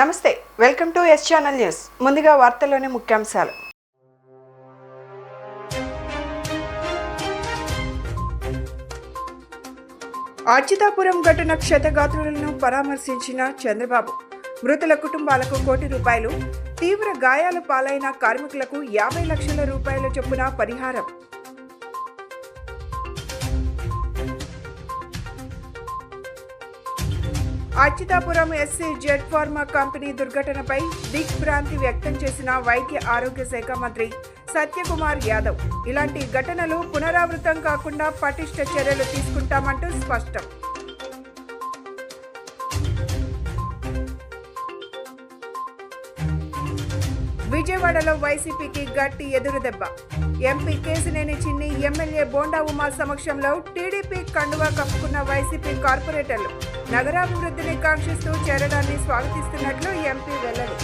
నమస్తే, welcome to S channel news. ముందుగా వార్తల్లోని ముఖ్యాంశాలు. అచ్యుతాపురం ఘటన క్షతగాత్రులను పరామర్శించిన చంద్రబాబు. మృతుల కుటుంబాలకు ₹1 కోటి, తీవ్ర గాయాల పాలైన కార్మికులకు 50 లక్షల రూపాయల చొప్పున పరిహారం. అచ్యుతాపురం SCZ ఫార్మా కంపెనీ దుర్ఘటనపై దిగ్భ్రాంతి వ్యక్తం చేసిన వైద్య ఆరోగ్య శాఖ మంత్రి సత్యకుమార్ యాదవ్. ఇలాంటి ఘటనలు పునరావృతం కాకుండా పటిష్ట చర్యలు తీసుకుంటామంటూ స్పష్టం. విజయవాడలో వైసీపీకి గట్టి ఎదురుదెబ్బ. ఎంపీ కేశినేని చిన్ని, ఎమ్మెల్యే బోండా ఉమా సమక్షంలో టీడీపీ కండువా కప్పుకున్న వైసీపీ కార్పొరేటర్లు నగరాభివృద్ధిని కాంక్షిస్తూ చేరడాన్ని స్వాగతిస్తున్నట్లు ఎంపీ వెల్లడి.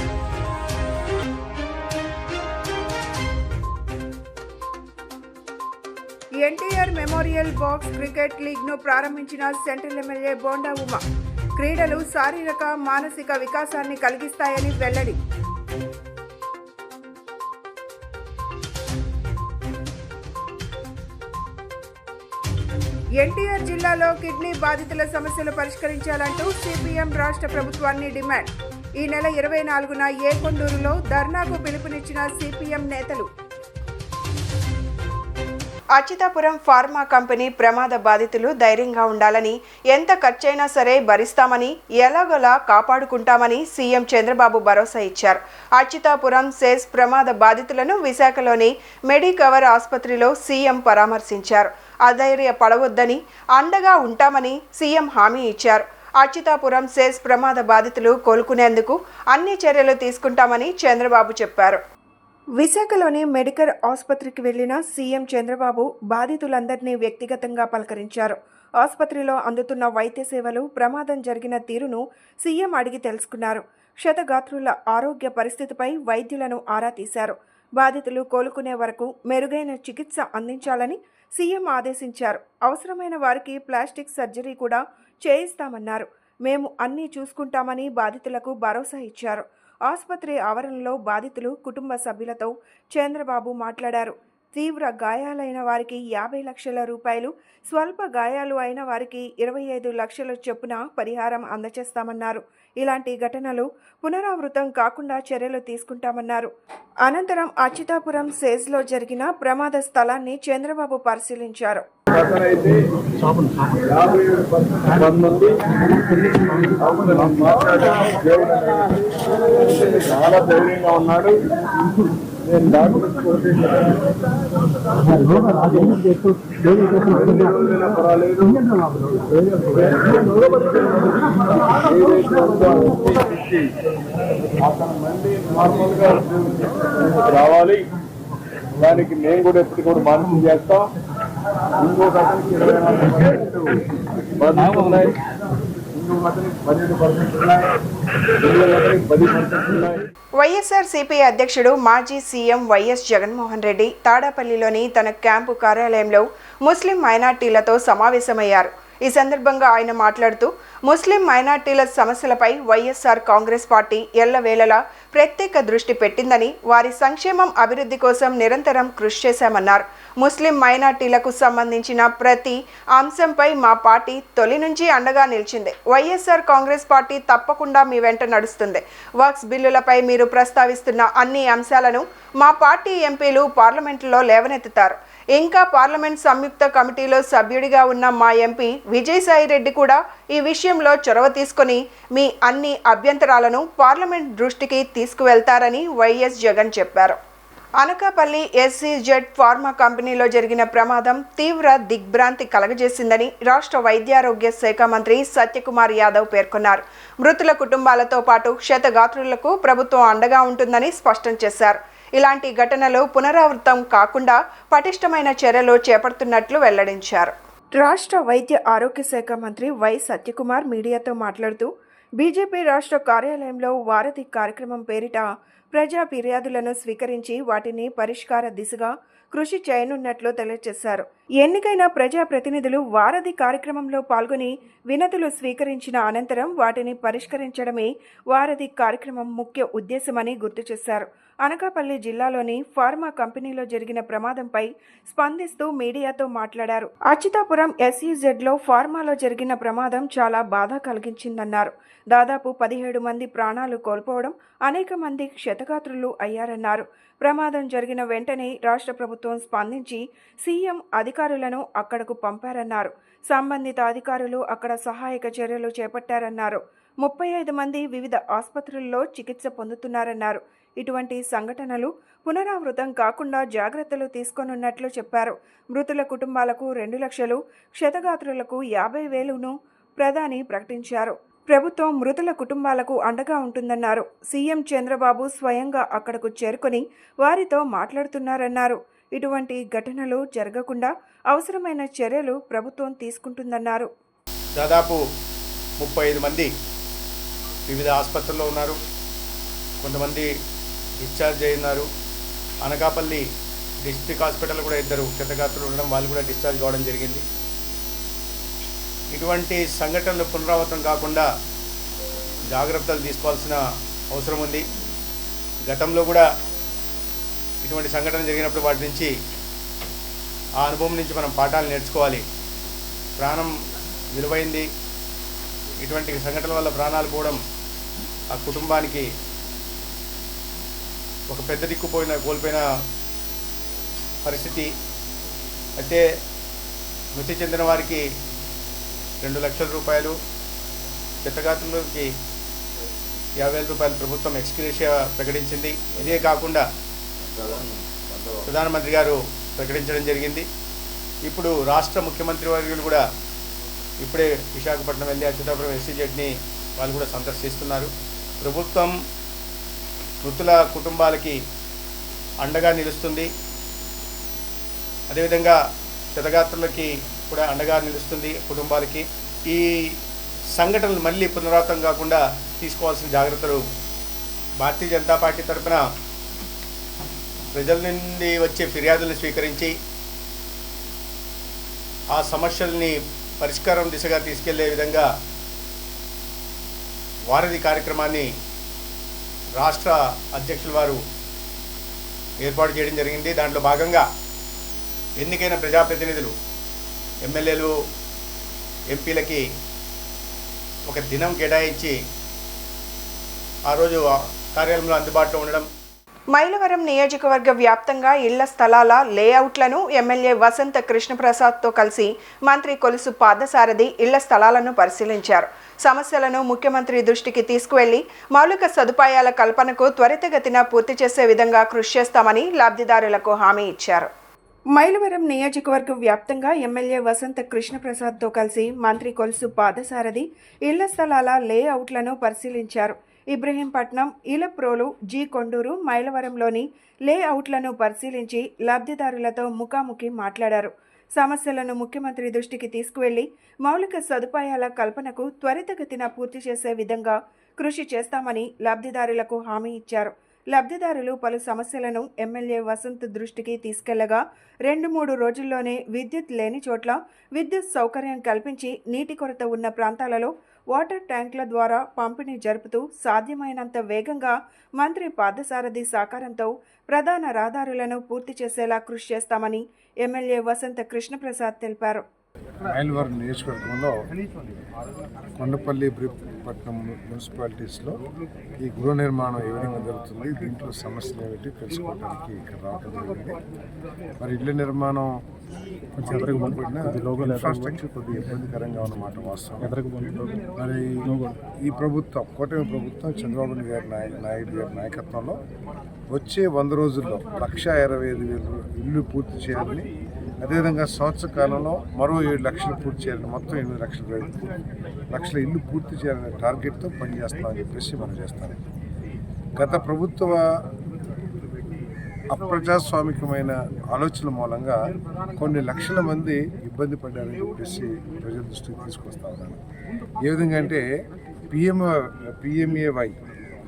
ఎన్టీఆర్ మెమోరియల్ బాక్స్ క్రికెట్ లీగ్ను ప్రారంభించిన సెంట్రల్ ఎమ్మెల్యే బోండా ఉమా. క్రీడలు శారీరక, మానసిక వికాసాన్ని కలిగిస్తాయని వెల్లడి. ఎన్టీఆర్ జిల్లాలో కిడ్నీ బాధితుల సమస్యలు పరిష్కరించాలంటూ సిపిఎం రాష్ట్ర ప్రభుత్వాన్ని డిమాండ్. ఈ నెల 24న ఏకొండూరులో ధర్నాకు పిలుపునిచ్చిన సిపిఎం నేతలు. అచ్యుతాపురం ఫార్మా కంపెనీ ప్రమాద బాధితులు ధైర్యంగా ఉండాలని, ఎంత ఖర్చైనా సరే భరిస్తామని, ఎలాగోలా కాపాడుకుంటామని సీఎం చంద్రబాబు భరోసా ఇచ్చారు. అచ్యుతాపురం సెస్ ప్రమాద బాధితులను విశాఖలోని మెడికవర్ ఆసుపత్రిలో సీఎం పరామర్శించారు. అధైర్య పడవద్దని, అండగా ఉంటామని సీఎం హామీ ఇచ్చారు. అచ్యుతాపురం సెస్ ప్రమాద బాధితులు కోలుకునేందుకు అన్ని చర్యలు తీసుకుంటామని చంద్రబాబు చెప్పారు. విశాఖలోని మెడికల్ ఆసుపత్రికి వెళ్లిన సీఎం చంద్రబాబు బాధితులందరినీ వ్యక్తిగతంగా పలకరించారు. ఆసుపత్రిలో అందుతున్న వైద్య సేవలు, ప్రమాదం జరిగిన తీరును సీఎం అడిగి తెలుసుకున్నారు. క్షతగాత్రుల ఆరోగ్య పరిస్థితిపై వైద్యులను ఆరా తీశారు. బాధితులు కోలుకునే వరకు మెరుగైన చికిత్స అందించాలని సీఎం ఆదేశించారు. అవసరమైన వారికి ప్లాస్టిక్ సర్జరీ కూడా చేయిస్తామన్నారు. మేము అన్నీ చూసుకుంటామని బాధితులకు భరోసా ఇచ్చారు. ఆసుపత్రి ఆవరణలో బాధితులు కుటుంబ సభ్యులతో చంద్రబాబు మాట్లాడారు. తీవ్ర గాయాలైన వారికి 50 లక్షల రూపాయలు, స్వల్ప గాయాలు అయిన వారికి 25 లక్షల చొప్పున పరిహారం అందజేస్తామన్నారు. ఇలాంటి ఘటనలు పునరావృతం కాకుండా చర్యలు తీసుకుంటామన్నారు. అనంతరం అచ్యుతాపురం సెజ్లో జరిగిన ప్రమాద స్థలాన్ని చంద్రబాబు పరిశీలించారు. చాలా ధైర్యంగా ఉన్నాడు. నేను డాక్టర్ పర్వాలేదు, అతను మళ్ళీ నార్మల్గా రావాలి. దానికి మేము కూడా ఎప్పుడు కూడా మానిటర్ చేస్తాం. ఇంకొక అతనికి 24% బదులు ఉన్నాయి, ఇంకొక అతనికి 12% ఉన్నాయి, ఇంకొక అతనికి 10% ఉన్నాయి. వైఎస్ఆర్సీపీ అధ్యక్షుడు మాజీ సీఎం వైఎస్ జగన్మోహన్ రెడ్డి తాడాపల్లిలోని తన క్యాంపు కార్యాలయంలో ముస్లిం మైనార్టీలతో సమావేశమయ్యారు. ఈ సందర్భంగా ఆయన మాట్లాడుతూ, ముస్లిం మైనార్టీల సమస్యలపై వైఎస్ఆర్ కాంగ్రెస్ పార్టీ ఎల్లవేళలా ప్రత్యేక దృష్టి పెట్టిందని, వారి సంక్షేమం, అభివృద్ధి కోసం నిరంతరం కృషి చేశామన్నారు. ముస్లిం మైనార్టీలకు సంబంధించిన ప్రతి అంశంపై మా పార్టీ తొలి నుంచి అండగా నిలిచింది. వైఎస్ఆర్ కాంగ్రెస్ పార్టీ తప్పకుండా మీ వెంట నడుస్తుంది. వక్ఫ్ బిల్లులపై మీరు ప్రస్తావిస్తున్న అన్ని అంశాలను మా పార్టీ ఎంపీలు పార్లమెంటులో లేవనెత్తుతారు. ఇంకా పార్లమెంట్ సంయుక్త కమిటీలో సభ్యుడిగా ఉన్న మా ఎంపీ విజయసాయి రెడ్డి కూడా ఈ విషయంలో చొరవ తీసుకొని మీ అన్ని అభ్యంతరాలను పార్లమెంట్ దృష్టికి తీసుకువెళ్తారని వైఎస్ జగన్ చెప్పారు. అనకాపల్లి SCZ ఫార్మా కంపెనీలో జరిగిన ప్రమాదం తీవ్ర దిగ్భ్రాంతి కలగజేసిందని రాష్ట్ర వైద్యారోగ్య శాఖ మంత్రి సత్యకుమార్ యాదవ్ పేర్కొన్నారు. మృతుల కుటుంబాలతో పాటు క్షతగాత్రులకు ప్రభుత్వం అండగా ఉంటుందని స్పష్టం చేశారు. ఇలాంటి ఘటనలు పునరావృతం కాకుండా పటిష్టమైన చర్యలు చేపడుతున్నట్లు వెల్లడించారు. రాష్ట్ర వైద్య ఆరోగ్య శాఖ మంత్రి వై సత్యకుమార్ మీడియాతో మాట్లాడుతూ, బీజేపీ రాష్ట్ర కార్యాలయంలో వారధి కార్యక్రమం పేరిట ప్రజా ఫిర్యాదులను స్వీకరించి వాటిని పరిష్కార దిశగా కృషి చేయనున్నట్లు తెలియజేశారు. ఎన్నికైన ప్రజాప్రతినిధులు వారధి కార్యక్రమంలో పాల్గొని వినతులు స్వీకరించిన అనంతరం వాటిని పరిష్కరించడమే వారధి కార్యక్రమం ముఖ్య ఉద్దేశమని గుర్తు చేశారు. అనకాపల్లి జిల్లాలోని ఫార్మా కంపెనీలో జరిగిన ప్రమాదంపై స్పందిస్తూ మీడియాతో మాట్లాడారు. అచ్యుతాపురం SEZలో ఫార్మాలో జరిగిన ప్రమాదం చాలా బాధ కలిగించిందన్నారు. దాదాపు 17 మంది ప్రాణాలు కోల్పోవడం, అనేక మంది క్షతగాత్రులు అయ్యారన్నారు. ప్రమాదం జరిగిన వెంటనే రాష్ట్ర ప్రభుత్వం స్పందించి సీఎం అధికారులను అక్కడకు పంపారన్నారు. సంబంధిత అధికారులు అక్కడ సహాయక చర్యలు చేపట్టారన్నారు. 35 మంది వివిధ ఆసుపత్రుల్లో చికిత్స పొందుతున్నారన్నారు. ఇటువంటి సంఘటనలు పునరావృతం కాకుండా జాగ్రత్తలు తీసుకోనున్నట్లు చెప్పారు. మృతుల కుటుంబాలకు 2 లక్షలు, క్షతగాత్రులకు 50,000ను ప్రధాని ప్రకటించారు. ప్రభుత్వం మృతుల కుటుంబాలకు అండగా ఉంటుందన్నారు. సీఎం చంద్రబాబు స్వయంగా అక్కడకు చేరుకొని వారితో మాట్లాడుతున్నారన్నారు. ఇటువంటి ఘటనలు జరగకుండా అవసరమైన చర్యలు ప్రభుత్వం తీసుకుంటుందన్నారు. దాదాపు 35 మంది వివిధ ఆసుపత్రుల్లో ఉన్నారు. కొంతమంది డిశ్చార్జ్ అయినారు. అనకాపల్లి డిస్ట్రిక్ట్ హాస్పిటల్ కూడా 2 క్షతగాత్రులు ఉండడం, వాళ్ళు కూడా డిశ్చార్జ్ కావడం జరిగింది. ఇటువంటి సంఘటనలు పునరావృతం కాకుండా జాగ్రత్తలు తీసుకోవాల్సిన అవసరం ఉంది. గతంలో కూడా ఇటువంటి సంఘటన జరిగినప్పుడు వాటి నుంచి ఆ అనుభవం నుంచి మనం పాఠాలు నేర్చుకోవాలి. ప్రాణం విలువైంది. ఇటువంటి సంఘటనల వల్ల ప్రాణాలు పోవడం ఆ కుటుంబానికి ఒక పెద్ద దిక్కు కోల్పోయిన పరిస్థితి. అయితే మృతి చెందిన వారికి 2 లక్షల రూపాయలు, క్షతగాత్రులకి 50,000 రూపాయలు ప్రభుత్వం ఎక్స్గ్రేషియా ప్రకటించింది. ఇదే కాకుండా ప్రధానమంత్రి గారు ప్రకటించడం జరిగింది. ఇప్పుడు రాష్ట్ర ముఖ్యమంత్రి వర్యులు కూడా ఇప్పుడే విశాఖపట్నం వెళ్ళి అచ్యుతాపురం SEZని వాళ్ళు కూడా సందర్శిస్తున్నారు. ప్రభుత్వం మృతుల కుటుంబాలకి అండగా నిలుస్తుంది. అదేవిధంగా క్షతగాత్రులకి కూడా అండగా నిలుస్తుంది కుటుంబాలకి. ఈ సంఘటనలు మళ్ళీ పునరావృతం కాకుండా తీసుకోవాల్సిన జాగ్రత్తలు భారతీయ జనతా పార్టీ తరఫున ప్రజల నుండి వచ్చే ఫిర్యాదులను స్వీకరించి ఆ సమస్యల్ని పరిష్కారం దిశగా తీసుకెళ్లే విధంగా వారధి కార్యక్రమాన్ని రాష్ట్ర అధ్యక్షుల వారు ఏర్పాటు చేయడం జరిగింది. దాంట్లో భాగంగా ఎన్నికైన ప్రజాప్రతినిధులు, ఎమ్మెల్యేలు, ఎంపీలకి ఒక దినం కేటాయించి ఆ రోజు కార్యాలయంలో అందుబాటులో ఉండడం. మైలవరం నియోజకవర్గ వ్యాప్తంగా ఇళ్ల స్థలాల లేఅవుట్లను ఎమ్మెల్యే వసంత కృష్ణప్రసాద్తో కలిసి మంత్రి కొలుసు పార్థసారథి ఇళ్ల స్థలాలను పరిశీలించారు. సమస్యలను ముఖ్యమంత్రి దృష్టికి తీసుకువెళ్లి మౌలిక సదుపాయాల కల్పనకు త్వరితగతిన పూర్తి చేసే విధంగా కృషి చేస్తామని లబ్ధిదారులకు హామీ ఇచ్చారు. మైలవరం నియోజకవర్గ వ్యాప్తంగా ఎమ్మెల్యే వసంత కృష్ణప్రసాద్తో కలిసి మంత్రి కొలుసు పార్థసారథి ఇళ్ల స్థలాల లేఅవుట్లను పరిశీలించారు. ఇబ్రహీంపట్నం, ఇలప్రోలు, జీ కొండూరు, మైలవరంలోని లేఅవుట్లను పరిశీలించి లబ్ధిదారులతో ముఖాముఖి మాట్లాడారు. సమస్యలను ముఖ్యమంత్రి దృష్టికి తీసుకువెళ్లి మౌలిక సదుపాయాల కల్పనకు త్వరితగతిన పూర్తి చేసే విధంగా కృషి చేస్తామని లబ్ధిదారులకు హామీ ఇచ్చారు. లబ్ధిదారులు పలు సమస్యలను ఎమ్మెల్యే వసంత్ దృష్టికి తీసుకెళ్లగా 2-3 రోజుల్లోనే విద్యుత్ లేని చోట్ల విద్యుత్ సౌకర్యం కల్పించి నీటి కొరత ఉన్న ప్రాంతాలలో వాటర్ ట్యాంకుల ద్వారా పంపిణీ జరుపుతూ సాధ్యమైనంత వేగంగా మంత్రి పార్థసారథి సహకారంతో ప్రధాన రహదారులను పూర్తి చేసేలా కృషి చేస్తామని ఎమ్మెల్యే వసంత కృష్ణప్రసాద్ తెలిపారు. మైలవరం నియోజకవర్గంలో కొండపల్లి, ఇబ్రహీంపట్నం మున్సిపాలిటీస్లో ఈ గృహ నిర్మాణం ఏ విధంగా జరుగుతుంది, దీంట్లో సమస్యలు ఏమిటి తెలుసుకోవడానికి ఇక్కడ రావడం జరిగింది. మరి ఇళ్ల నిర్మాణం కొంచెం ఎదరకపోయినా ఇన్ఫ్రాస్ట్రక్చర్ కొద్దిగా ఇబ్బందికరంగా ఉన్నమాట వాస్తవం. మరి ఈ ప్రభుత్వం, కూటమి ప్రభుత్వం, చంద్రబాబు నాయుడు గారి నాయకత్వంలో వచ్చే 100 రోజుల్లో 1,25,000 ఇల్లు పూర్తి చేయాలని, అదేవిధంగా సంవత్సర కాలంలో మరో 7 లక్షలు పూర్తి చేయాలని, మొత్తం 8 లక్షల ఇల్లు పూర్తి చేయాలనే టార్గెట్తో పనిచేస్తామని చెప్పేసి మనం చేస్తాం. గత ప్రభుత్వ అప్రజాస్వామికమైన ఆలోచనల మూలంగా కొన్ని లక్షల మంది ఇబ్బంది పడ్డారని చెప్పేసి ప్రజల దృష్టికి తీసుకొస్తా ఉన్నాను. ఏ విధంగా అంటే PMAY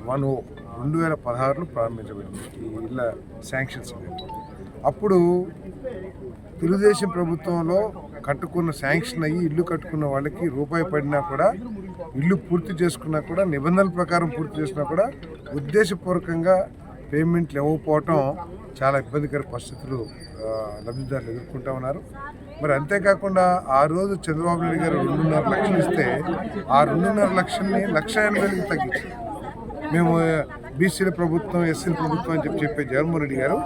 10 2016లో ప్రారంభించబడింది ఈ ఇళ్ళ శాంక్షన్స్ అనేది. అప్పుడు తెలుగుదేశం ప్రభుత్వంలో కట్టుకున్న శాంక్షన్ అయ్యి ఇల్లు కట్టుకున్న వాళ్ళకి రూపాయి పడినా కూడా ఇల్లు పూర్తి చేసుకున్నా కూడా నిబంధనల ప్రకారం పూర్తి చేసినా కూడా ఉద్దేశపూర్వకంగా పేమెంట్లు ఇవ్వకపోవటం చాలా ఇబ్బందికర పరిస్థితులు లబ్ధిదారులు ఎదుర్కొంటా ఉన్నారు. మరి అంతేకాకుండా ఆ రోజు చంద్రబాబు నాయుడు గారు 2.5 లక్షలు ఇస్తే ఆ 2.5 లక్షల్ని 1,80,000కి తగ్గించారు. మేము బీసీల ప్రభుత్వం, ఎస్సీల ప్రభుత్వం అని చెప్పే జగన్మోహన్ రెడ్డి గారు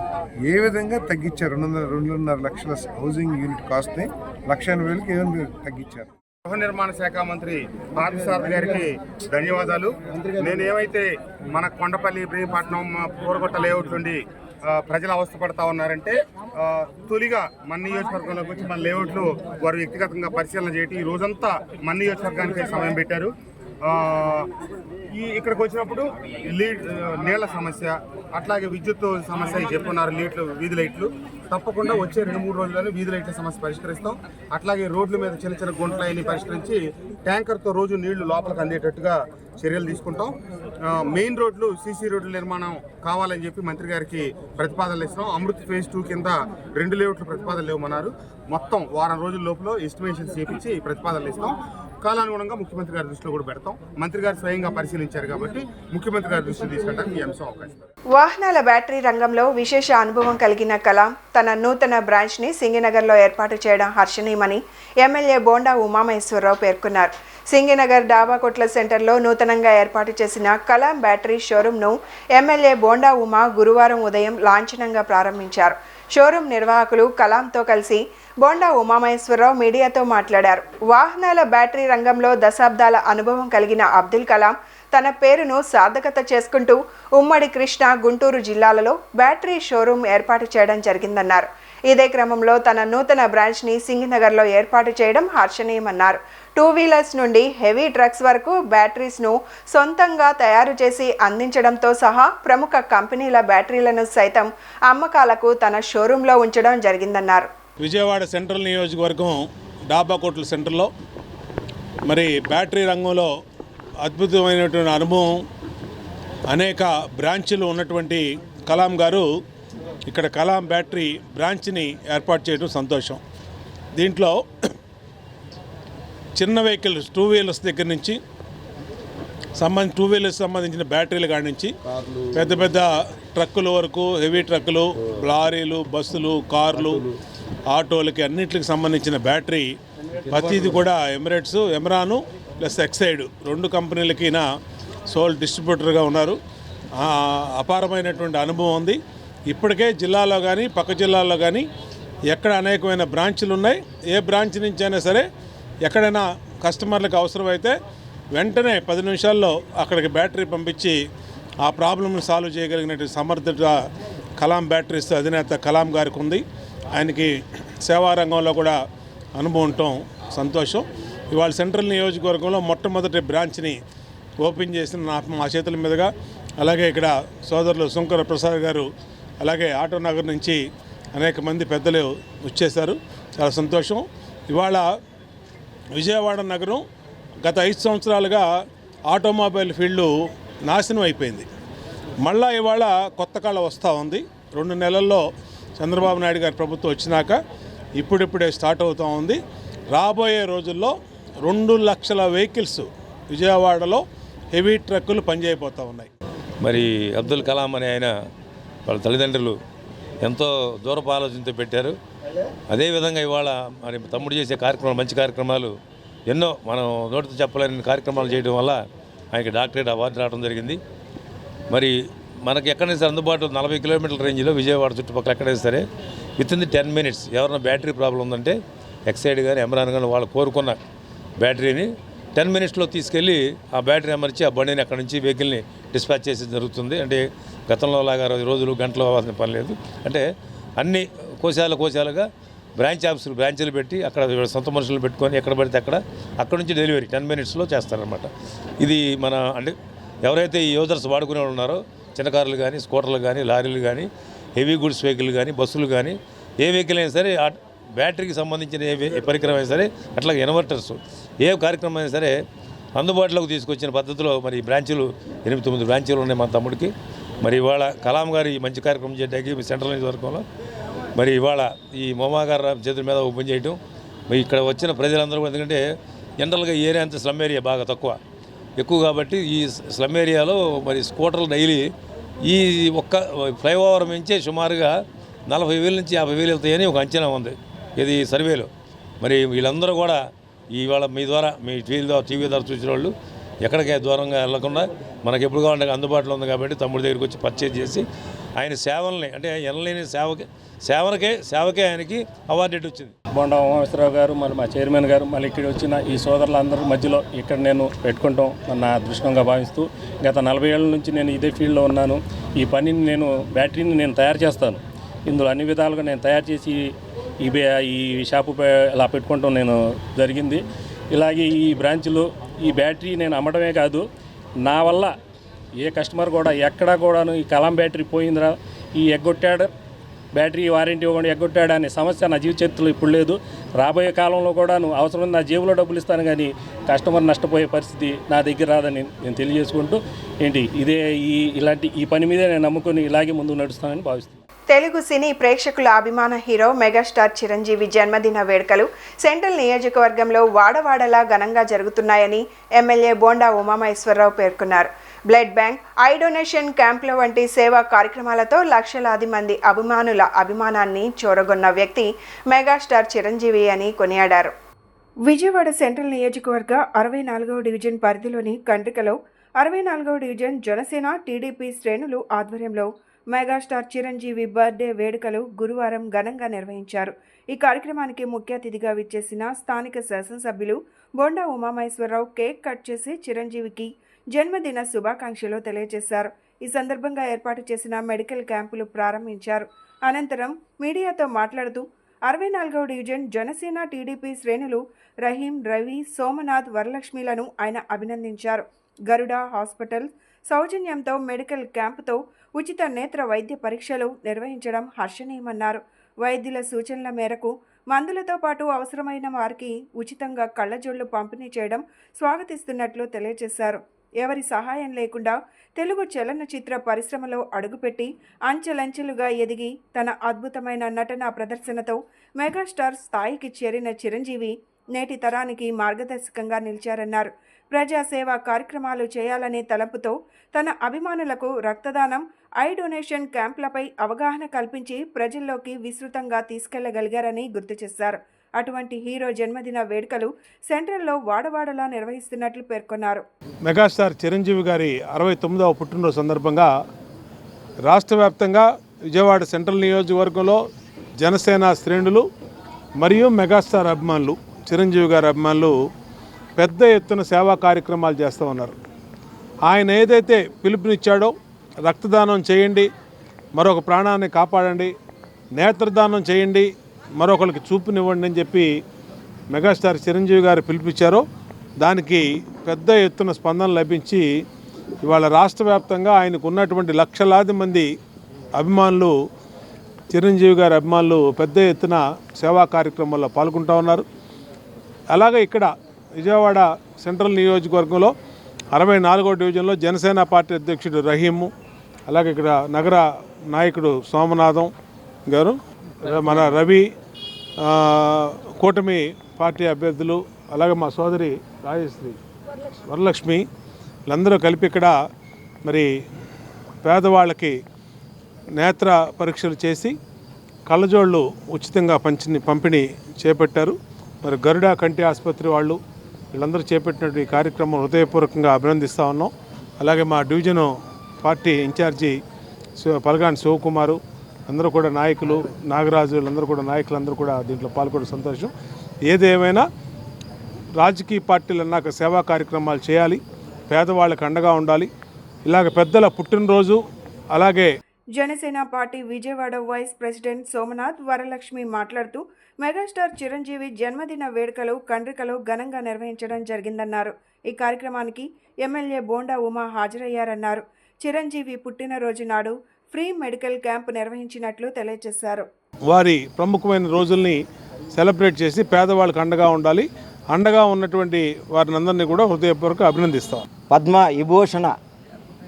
ఏ విధంగా తగ్గించారు? 2.5 లక్షల హౌసింగ్ యూనిట్ కాస్ట్ని 1,80,000కి ఏమైనా తగ్గించారు. గృహ నిర్మాణ శాఖ మంత్రి పార్థసారథి గారికి ధన్యవాదాలు. నేనేమైతే మన కొండపల్లి, ఇబ్రహీంపట్నం, పూరగొట్ట లేఅవుట్ నుండి ప్రజలు అవస్థపడతా ఉన్నారంటే తొలిగా మన నియోజకవర్గంలోకి వచ్చి మన లేఅవుట్లు వారు వ్యక్తిగతంగా పరిశీలన చేయటం, ఈ రోజంతా మన నియోజకవర్గానికి సమయం పెట్టారు. ఇక్కడికి వచ్చినప్పుడు నీళ్ల సమస్య, అట్లాగే విద్యుత్ సమస్య చెప్పున్నారు. వీధి లైట్లు తప్పకుండా వచ్చే 2-3 రోజుల్లోనే వీధి లైట్ల సమస్య పరిష్కరిస్తాం. అట్లాగే రోడ్ల మీద చిన్న చిన్న గుంటలన్నీ పరిష్కరించి ట్యాంకర్తో రోజు నీళ్లు లోపలికి అందేటట్టుగా చర్యలు తీసుకుంటాం. మెయిన్ రోడ్లు, సీసీ రోడ్ల నిర్మాణం కావాలని చెప్పి మంత్రి గారికి ప్రతిపాదనలు ఇస్తాం. అమృత్ ఫేజ్ 2 కింద 2 లేఅవుట్లు ప్రతిపాదనలు ఇవ్వమన్నారు. మొత్తం వారం రోజుల లోపల ఎస్టిమేషన్స్ చేపించి ప్రతిపాదనలు ఇస్తాం. కాలానుగుణంగా ముఖ్యమంత్రి గారి దృష్టిలో కూడా పెడతాం. మంత్రి గారు స్వయంగా పరిశీలించారు కాబట్టి ముఖ్యమంత్రి గారి దృష్టిలో తీసుకెళ్ళడానికి ఈ అంశం అవకాశం. వాహనాల బ్యాటరీ రంగంలో విశేష అనుభవం కలిగిన కలాం తన నూతన బ్రాంచ్ని సింగినగర్లో ఏర్పాటు చేయడం హర్షణీయమని ఎమ్మెల్యే బోండా ఉమామహేశ్వరరావు పేర్కొన్నారు. సింగినగర్ డాబాకొట్ల సెంటర్లో నూతనంగా ఏర్పాటు చేసిన కలాం బ్యాటరీ షోరూంను ఎమ్మెల్యే బోండా ఉమా గురువారం ఉదయం లాంఛనంగా ప్రారంభించారు. షోరూం నిర్వాహకులు కలాంతో కలిసి బోండా ఉమామహేశ్వరరావు మీడియాతో మాట్లాడారు. వాహనాల బ్యాటరీ రంగంలో దశాబ్దాల అనుభవం కలిగిన అబ్దుల్ కలాం తన పేరును సార్థకత చేసుకుంటూ ఉమ్మడి కృష్ణా, గుంటూరు జిల్లాలలో బ్యాటరీ షోరూం ఏర్పాటు చేయడం జరిగిందన్నారు. ఇదే క్రమంలో తన నూతన బ్రాంచ్ని సింగినగర్లో ఏర్పాటు చేయడం హర్షణీయమన్నారు. 2 వీలర్స్ నుండి హెవీ ట్రక్స్ వరకు బ్యాటరీస్ను సొంతంగా తయారు చేసి అందించడంతో సహా ప్రముఖ కంపెనీల బ్యాటరీలను సైతం అమ్మకాలకు తన షోరూంలో ఉంచడం జరిగిందన్నారు. విజయవాడ సెంట్రల్ నియోజకవర్గం డాబాకోట్ల సెంటర్లో మరి బ్యాటరీ రంగంలో అద్భుతమైనటువంటి అనుభవం, అనేక బ్రాంచ్లు ఉన్నటువంటి కలాం గారు ఇక్కడ కలాం బ్యాటరీ బ్రాంచ్ని ఏర్పాటు చేయడం సంతోషం. దీంట్లో చిన్న వెహికల్స్ 2 వీలర్స్ దగ్గర నుంచి 2 వీలర్స్ సంబంధించిన బ్యాటరీల కాడి నుంచి పెద్ద పెద్ద ట్రక్కుల వరకు, హెవీ ట్రక్కులు, లారీలు, బస్సులు, కార్లు, ఆటోలకి అన్నింటికి సంబంధించిన బ్యాటరీ ప్రతిది కూడా ఎమరాను ప్లస్ ఎక్సైడ్ 2 కంపెనీలకి సోల్ డిస్ట్రిబ్యూటర్గా ఉన్నారు. అపారమైనటువంటి అనుభవం ఉంది. ఇప్పటికే జిల్లాలో కానీ పక్క జిల్లాల్లో కానీ ఎక్కడ అనేకమైన బ్రాంచ్లు ఉన్నాయి. ఏ బ్రాంచ్ నుంచి అయినా సరే ఎక్కడైనా కస్టమర్లకు అవసరమైతే వెంటనే 10 నిమిషాల్లో అక్కడికి బ్యాటరీ పంపించి ఆ ప్రాబ్లమ్ని సాల్వ్ చేయగలిగినటువంటి సమర్థత కలాం బ్యాటరీస్ అధినేత కలాం గారికి ఉంది. ఆయనకి సేవా రంగంలో కూడా అనుభవం ఉండటం సంతోషం. ఇవాళ సెంట్రల్ నియోజకవర్గంలో మొట్టమొదటి బ్రాంచ్ని ఓపెన్ చేసిన మా చేతుల మీదుగా, అలాగే ఇక్కడ సోదరులు శంకర ప్రసాద్ గారు, అలాగే ఆటో నగర్ నుంచి అనేక మంది పెద్దలు వచ్చేశారు. చాలా సంతోషం. ఇవాళ విజయవాడ నగరం గత 5 సంవత్సరాలుగా ఆటోమొబైల్ ఫీల్డ్ నాశనం అయిపోయింది. మళ్ళా ఇవాళ కొత్త కాల వస్తూ ఉంది. 2 నెలల్లో చంద్రబాబు నాయుడు గారి ప్రభుత్వం వచ్చినాక ఇప్పుడిప్పుడే స్టార్ట్ అవుతూ ఉంది. రాబోయే రోజుల్లో 2 లక్షల వెహికల్స్ విజయవాడలో హెవీ ట్రక్కులు పనిచేయబోతూ ఉన్నాయి. మరి అబ్దుల్ కలాం అనే ఆయన వాళ్ళ తల్లిదండ్రులు ఎంతో దూరపు ఆలోచనతో పెట్టారు. అదేవిధంగా ఇవాళ మరి తమ్ముడు చేసే కార్యక్రమాలు, మంచి కార్యక్రమాలు ఎన్నో మనం నోటితో చెప్పలేని కార్యక్రమాలు చేయడం వల్ల ఆయనకి డాక్టరేట్ అవార్డు రావడం జరిగింది. మరి మనకి ఎక్కడైనా సరే అందుబాటులో 40 కిలోమీటర్ల రేంజ్లో విజయవాడ చుట్టుపక్కల ఎక్కడైనా సరే వితిన్ 10 మినిట్స్ ఎవరైనా బ్యాటరీ ప్రాబ్లం ఉందంటే ఎక్సైడ్ కానీ ఎమరాన్ కానీ వాళ్ళు కోరుకున్న బ్యాటరీని 10 మినిట్స్లో తీసుకెళ్ళి ఆ బ్యాటరీ అమర్చి ఆ బండిని అక్కడి నుంచి వెహికల్ని డిస్పాచ్ చేసి జరుగుతుంది. అంటే గతంలో లాగా రోజులు గంటలు అవ్వాల్సిన పని లేదు. అంటే అన్ని కోశాలుగా బ్రాంచీలు పెట్టి అక్కడ సొంత మనుషులు పెట్టుకొని ఎక్కడ పడితే అక్కడ నుంచి డెలివరీ 10 మినిట్స్లో చేస్తారనమాట. ఇది మన అంటే ఎవరైతే ఈ యూజర్స్ వాడుకునే వాళ్ళు ఉన్నారో చిన్న కార్లు కానీ, స్కూటర్లు కానీ, లారీలు కానీ, హెవీ గుడ్స్ వెహికల్ కానీ, బస్సులు కానీ, ఏ వెహికల్ అయినా సరే బ్యాటరీకి సంబంధించిన ఏ పరికరం అయినా సరే, అట్లాగే ఇన్వర్టర్స్ ఏ కార్యక్రమం అయినా సరే అందుబాటులోకి తీసుకొచ్చిన పద్ధతిలో మరి బ్రాంచీలు 8-9 బ్రాంచీలు ఉన్నాయి మా తమ్ముడికి. మరి ఇవాళ కలాం గారు ఈ మంచి కార్యక్రమం చేయడానికి సెంట్రల్ నియోజకవర్గంలో మరి ఇవాళ ఈ మోమాగారు చేతుల మీద ఓపెన్ చేయటం, మరి ఇక్కడ వచ్చిన ప్రజలందరూ కూడా, ఎందుకంటే జనరల్గా ఈ ఏరియా అంతా స్లమ్ ఏరియా బాగా ఎక్కువ కాబట్టి ఈ స్లమ్ ఏరియాలో మరి స్కూటర్లు డైలీ ఈ ఒక్క ఫ్లైఓవర్ మించే సుమారుగా 40,000 నుంచి 50,000 వెళ్తాయని ఒక అంచనా ఉంది ఇది సర్వేలో. మరి వీళ్ళందరూ కూడా ఇవాళ మీ ద్వారా, మీ టీవీ ద్వారా చూసిన వాళ్ళు ఎక్కడికే దూరంగా వెళ్లకుండా మనకి ఎప్పుడు కావాలంటే అందుబాటులో ఉంది కాబట్టి తమ్ముడి దగ్గరికి వచ్చి పర్చేజ్ చేసి ఆయన సేవల్ని, అంటే ఎనలేని సేవకే ఆయనకి అవార్డు వచ్చింది. బొండా ఉమామేశ్వరరావు గారు, మరి మా చైర్మన్ గారు, మళ్ళీ ఇక్కడ వచ్చిన ఈ సోదరులందరి మధ్యలో ఇక్కడ నేను పెట్టుకుంటాం నా అదృష్టంగా భావిస్తూ, గత 40 ఏళ్ళ నుంచి నేను ఇదే ఫీల్డ్లో ఉన్నాను. ఈ పనిని బ్యాటరీని నేను తయారు చేస్తాను. ఇందులో అన్ని విధాలుగా నేను తయారు చేసి ఈ షాపు ఇలా పెట్టుకుంటాం నేను జరిగింది. ఇలాగే ఈ బ్రాంచ్లో ఈ బ్యాటరీ నేను అమ్మడమే కాదు, నా వల్ల ఏ కస్టమర్ కూడా ఎక్కడా కూడాను ఈ కలాం బ్యాటరీ పోయిందిరా, ఈ ఎగ్గొట్టాడు బ్యాటరీ వారంటీ ఇవ్వకుండా ఎగ్గొట్టాడు అనే సమస్య నా జీవిత చరిత్రలో ఇప్పుడు లేదు. రాబోయే కాలంలో కూడాను అవసరం నా జేబులో డబ్బులు ఇస్తాను కానీ కస్టమర్ నష్టపోయే పరిస్థితి నా దగ్గర రాదని నేను తెలియజేసుకుంటూ ఇలాంటి ఈ పని మీదే నేను నమ్ముకొని ఇలాగే ముందుకు నడుస్తానని భావిస్తున్నాను. తెలుగు సినీ ప్రేక్షకుల అభిమాన హీరో మెగాస్టార్ చిరంజీవి జన్మదిన వేడుకలు సెంట్రల్ నియోజకవర్గంలో వాడవాడలా ఘనంగా జరుగుతున్నాయని ఎమ్మెల్యే బోండా ఉమామేశ్వరరావు పేర్కొన్నారు. బ్లడ్ బ్యాంక్, ఐ డొనేషన్ క్యాంపుల వంటి సేవా కార్యక్రమాలతో లక్షలాది మంది అభిమానుల అభిమానాన్ని చూరగొన్న వ్యక్తి మెగాస్టార్ చిరంజీవి అని కొనియాడారు. విజయవాడ సెంట్రల్ నియోజకవర్గ 64వ డివిజన్ పరిధిలోని కండ్రికలో 64వ డివిజన్ జనసేన టీడీపీ శ్రేణులు ఆధ్వర్యంలో మెగాస్టార్ చిరంజీవి బర్త్డే వేడుకలు గురువారం ఘనంగా నిర్వహించారు. ఈ కార్యక్రమానికి ముఖ్య అతిథిగా విచ్చేసిన స్థానిక శాసనసభ్యులు బొండా ఉమామేశ్వరరావు కేక్ కట్ చేసి చిరంజీవికి జన్మదిన శుభాకాంక్షలు తెలియజేశారు. ఈ సందర్భంగా ఏర్పాటు చేసిన మెడికల్ క్యాంపులు ప్రారంభించారు. అనంతరం మీడియాతో మాట్లాడుతూ 64వ డివిజన్ జనసేన టీడీపీ శ్రేణులు రహీం, రవి, సోమనాథ్, వరలక్ష్మిలను ఆయన అభినందించారు. గరుడ హాస్పిటల్ సౌజన్యంతో మెడికల్ క్యాంపుతో ఉచిత నేత్ర వైద్య పరీక్షలు నిర్వహించడం హర్షణీయమన్నారు. వైద్యుల సూచనల మేరకు మందులతో పాటు అవసరమైన వారికి ఉచితంగా కళ్ళజోళ్లు పంపిణీ చేయడం స్వాగతిస్తున్నట్లు తెలియజేశారు. ఎవరి సహాయం లేకుండా తెలుగు చలనచిత్ర పరిశ్రమలో అడుగుపెట్టి అంచెలంచెలుగా ఎదిగి తన అద్భుతమైన నటనా ప్రదర్శనతో మెగాస్టార్ స్థాయికి చేరిన చిరంజీవి నేటి తరానికి మార్గదర్శకంగా నిలిచారన్నారు. ప్రజాసేవా కార్యక్రమాలు చేయాలనే తలంపుతో తన అభిమానులకు రక్తదానం, ఐ డొనేషన్ క్యాంపులపై అవగాహన కల్పించి ప్రజల్లోకి విస్తృతంగా తీసుకెళ్లగలిగారని గుర్తు చేశారు. అటువంటి హీరో జన్మదిన వేడుకలు సెంట్రల్లో వాడవాడలా నిర్వహిస్తున్నట్లు పేర్కొన్నారు. మెగాస్టార్ చిరంజీవి గారి 69వ పుట్టినరోజు సందర్భంగా రాష్ట్ర వ్యాప్తంగా విజయవాడ సెంట్రల్ నియోజకవర్గంలో జనసేన శ్రేణులు మరియు మెగాస్టార్ అభిమానులు, చిరంజీవి గారి అభిమానులు పెద్ద ఎత్తున సేవా కార్యక్రమాలు చేస్తూ ఉన్నారు. ఆయన ఏదైతే పిలుపునిచ్చాడో రక్తదానం చేయండి, మరొక ప్రాణాన్ని కాపాడండి, నేత్రదానం చేయండి, మరొకరికి చూపునివ్వండి అని చెప్పి మెగాస్టార్ చిరంజీవి గారు పిలిపించారో దానికి పెద్ద ఎత్తున స్పందన లభించి ఇవాళ రాష్ట్ర వ్యాప్తంగా ఆయనకు ఉన్నటువంటి లక్షలాది మంది అభిమానులు, చిరంజీవి గారి అభిమానులు పెద్ద ఎత్తున సేవా కార్యక్రమాల్లో పాల్గొంటూ ఉన్నారు. అలాగే ఇక్కడ విజయవాడ సెంట్రల్ నియోజకవర్గంలో 64వ డివిజన్లో జనసేన పార్టీ అధ్యక్షుడు రహీము, అలాగే ఇక్కడ నగర నాయకుడు సోమనాథం గారు, మన రవి, కూటమి పార్టీ అభ్యర్థులు, అలాగే మా సోదరి రాజశ్రీ, వరలక్ష్మి వీళ్ళందరూ కలిపి ఇక్కడ మరి పేదవాళ్ళకి నేత్ర పరీక్షలు చేసి కళ్ళజోళ్ళు ఉచితంగా పంపిణీ చేపట్టారు. మరి గరుడ కంటి ఆసుపత్రి వాళ్ళు వీళ్ళందరూ చేపట్టినటువంటి కార్యక్రమం హృదయపూర్వకంగా అభినందిస్తూ ఉన్నాం. అలాగే మా division party incharge Palagani Shivakumar అందరూ కూడా నాయకులు, నాగరాజు వీళ్ళందరూ కూడా నాయకులందరూ కూడా దీంట్లో పాల్గొనడం సంతోషం. ఏదేమైనా రాజకీయ పార్టీలు అన్నాక సేవా కార్యక్రమాలు చేయాలి, పేదవాళ్ళకి అండగా ఉండాలి. ఇలాగ పెద్దల పుట్టినరోజు అలాగే Janasena party Vijayawada vice president Somnath, Varalakshmi మాట్లాడుతూ మెగాస్టార్ చిరంజీవి జన్మదిన వేడుకలు కండ్రికలో ఘనంగా నిర్వహించడం జరిగిందన్నారు. ఈ కార్యక్రమానికి ఎమ్మెల్యే బోండా ఉమా హాజరయ్యారన్నారు. చిరంజీవి పుట్టినరోజు నాడు ఫ్రీ మెడికల్ క్యాంప్ నిర్వహించినట్లు తెలియజేశారు. వారి ప్రముఖమైన రోజుల్ని సెలబ్రేట్ చేసి పేదవాళ్ళకి అండగా ఉండాలి. అండగా ఉన్నటువంటి వారిని అందరినీ కూడా హృదయపూర్వక అభినందిస్తాం. పద్మ విభూషణ,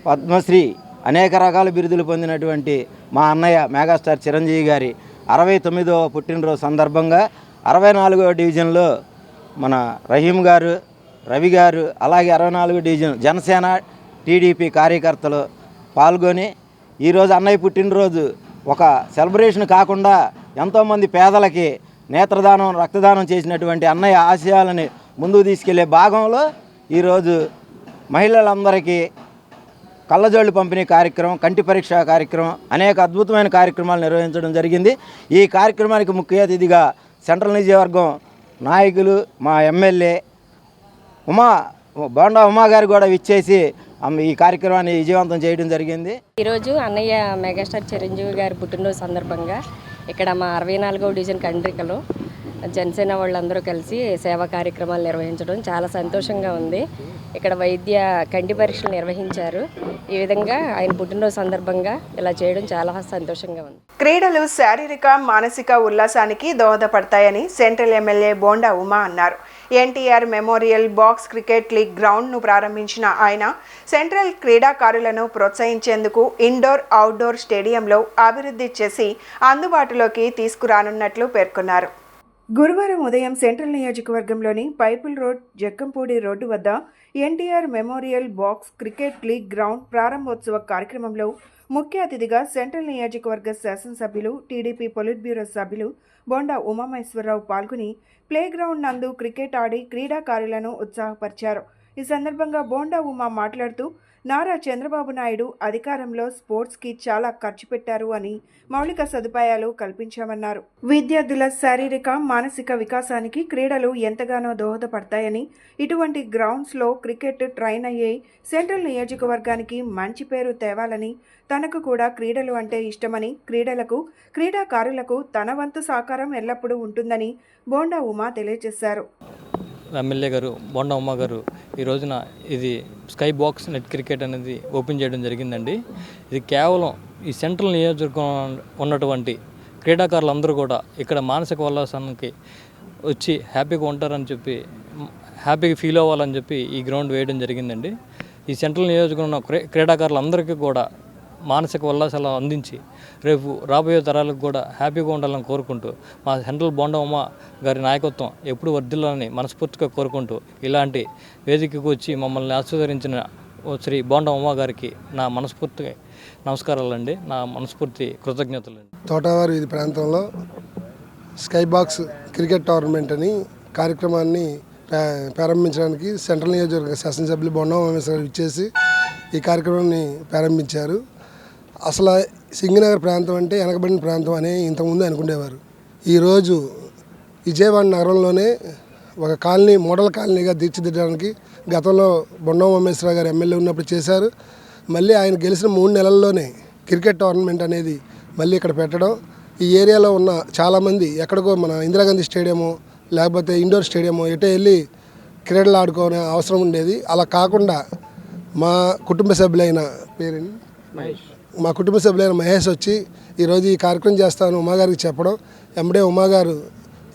పద్మశ్రీ అనేక రకాల బిరుదులు పొందినటువంటి మా అన్నయ్య మెగాస్టార్ చిరంజీవి గారి 69వ పుట్టినరోజు సందర్భంగా 64వ డివిజన్లో మన రహీం గారు, రవి గారు, అలాగే 64వ డివిజన్ జనసేన టీడీపీ కార్యకర్తలు పాల్గొని ఈరోజు అన్నయ్య పుట్టినరోజు ఒక సెలబ్రేషన్ కాకుండా ఎంతోమంది పేదలకి నేత్రదానం, రక్తదానం చేసినటువంటి అన్నయ్య ఆశయాలని ముందుకు తీసుకెళ్లే భాగంలో ఈరోజు మహిళలందరికీ కళ్ళజోళ్ళు పంపిణీ కార్యక్రమం, కంటి పరీక్ష కార్యక్రమం, అనేక అద్భుతమైన కార్యక్రమాలు నిర్వహించడం జరిగింది. ఈ కార్యక్రమానికి ముఖ్య అతిథిగా సెంట్రల్ నియోజకవర్గం నాయకులు, మా ఎమ్మెల్యే బోండా ఉమా గారు కూడా విచ్చేసి ఈ కార్యక్రమాన్ని విజయవంతం చేయడం జరిగింది. ఈరోజు అన్నయ్య మెగాస్టార్ చిరంజీవి గారి పుట్టినరోజు సందర్భంగా ఇక్కడ మా 64వ డివిజన్ కండ్రికలో జనసేన వాళ్ళందరూ కలిసి సేవా కార్యక్రమాలు నిర్వహించడం చాలా సంతోషంగా ఉంది. ఇక్కడ వైద్య కంటి పరీక్షలు నిర్వహించారు. ఈ విధంగా ఆయన పుట్టినరోజు సందర్భంగా ఇలా చేయడం చాలా సంతోషంగా ఉంది. క్రీడలు శారీరక, మానసిక ఉల్లాసానికి దోహదపడతాయని సెంట్రల్ ఎమ్మెల్యే బోండా ఉమా అన్నారు. NTR memorial box cricket league గ్రౌండ్ను ప్రారంభించిన ఆయన సెంట్రల్ క్రీడాకారులను ప్రోత్సహించేందుకు ఇండోర్, అవుట్డోర్ స్టేడియంలో అభివృద్ధి చేసి అందుబాటులోకి తీసుకురానున్నట్లు పేర్కొన్నారు. గురువారం ఉదయం సెంట్రల్ నియోజకవర్గంలోని పైపుల్ రోడ్, జక్కంపూడి రోడ్డు వద్ద NTR memorial box cricket league ground ప్రారంభోత్సవ కార్యక్రమంలో ముఖ్య అతిథిగా సెంట్రల్ నియోజకవర్గ శాసనసభ్యులు, టీడీపీ పొలిట్ బ్యూరో సభ్యులు బోండా ఉమామహేశ్వరరావు పాల్గొని ప్లే గ్రౌండ్ నందు క్రికెట్ ఆడి క్రీడాకారులను ఉత్సాహపరిచారు. ఈ సందర్భంగా బోండా ఉమా మాట్లాడుతూ నారా చంద్రబాబు నాయుడు అధికారంలో స్పోర్ట్స్కి చాలా ఖర్చు పెట్టారు అని, మౌలిక సదుపాయాలు కల్పించామన్నారు. విద్యార్థుల శారీరక, మానసిక వికాసానికి క్రీడలు ఎంతగానో దోహదపడతాయని, ఇటువంటి గ్రౌండ్స్లో క్రికెట్ ట్రైన్ అయ్యే సెంట్రల్ నియోజకవర్గానికి మంచి పేరు తేవాలని, తనకు కూడా క్రీడలు అంటే ఇష్టమని, క్రీడాకారులకు తన వంతు సహకారం ఎల్లప్పుడూ ఉంటుందని బోండా ఉమా తెలియజేశారు. ఎమ్మెల్యే గారు బోండా ఉమా గారు ఈ రోజున ఇది స్కై బాక్స్ నెట్ క్రికెట్ అనేది ఓపెన్ చేయడం జరిగిందండి. ఇది కేవలం ఈ సెంట్రల్ నియోజకవర్గం ఉన్నటువంటి క్రీడాకారులందరూ కూడా ఇక్కడ మానసిక ఉల్లాసానికి వచ్చి హ్యాపీగా ఉంటారని చెప్పి, హ్యాపీగా ఫీల్ అవ్వాలని చెప్పి ఈ గ్రౌండ్ వేయడం జరిగిందండి. ఈ సెంట్రల్ నియోజకవర్గం ఉన్న క్రీడాకారులందరికీ కూడా మానసిక ఉల్లాసాలు అందించి రేపు రాబోయే తరాలకు కూడా హ్యాపీగా ఉండాలని కోరుకుంటూ, మా సెంట్రల్ బోండా ఉమా గారి నాయకత్వం ఎప్పుడు వర్ధిల్లాలని మనస్ఫూర్తిగా కోరుకుంటూ, ఇలాంటి వేదికకు వచ్చి మమ్మల్ని ఆశీర్వదించిన శ్రీ బోండా ఉమా గారికి నా మనస్ఫూర్తి నమస్కారాలండి, నా మనస్ఫూర్తి కృతజ్ఞతలండి. తోటవారి వీధి ప్రాంతంలో స్కై బాక్స్ క్రికెట్ టోర్నమెంట్ అని కార్యక్రమాన్ని ప్రారంభించడానికి సెంట్రల్ నియోజకవర్గ శాసనసభ్యులు బోండా ఉమామహేశ్వర గారు ఇచ్చేసి ఈ కార్యక్రమాన్ని ప్రారంభించారు. అసలు సింగనగర్ ప్రాంతం అంటే వెనకబడిన ప్రాంతం అని ఇంతకుముందు అనుకునేవారు. ఈరోజు విజయవాడ నగరంలోనే ఒక కాలనీ, మోడల్ కాలనీగా తీర్చిదిద్దడానికి గతంలో బోండా ఉమామహేశ్వర గారు ఎమ్మెల్యే ఉన్నప్పుడు చేశారు. మళ్ళీ ఆయన గెలిచిన 3 నెలల్లోనే క్రికెట్ టోర్నమెంట్ అనేది మళ్ళీ ఇక్కడ పెట్టడం, ఈ ఏరియాలో ఉన్న చాలామంది ఎక్కడికో మన ఇందిరాగాంధీ స్టేడియము లేకపోతే ఇండోర్ స్టేడియము ఎటో వెళ్ళి క్రీడలు ఆడుకోనే అవసరం ఉండేది. అలా కాకుండా మా కుటుంబ సభ్యులైన మహేష్ వచ్చి ఈరోజు ఈ కార్యక్రమం చేస్తాను ఉమాగారికి చెప్పడం, ఎంబడే ఉమాగారు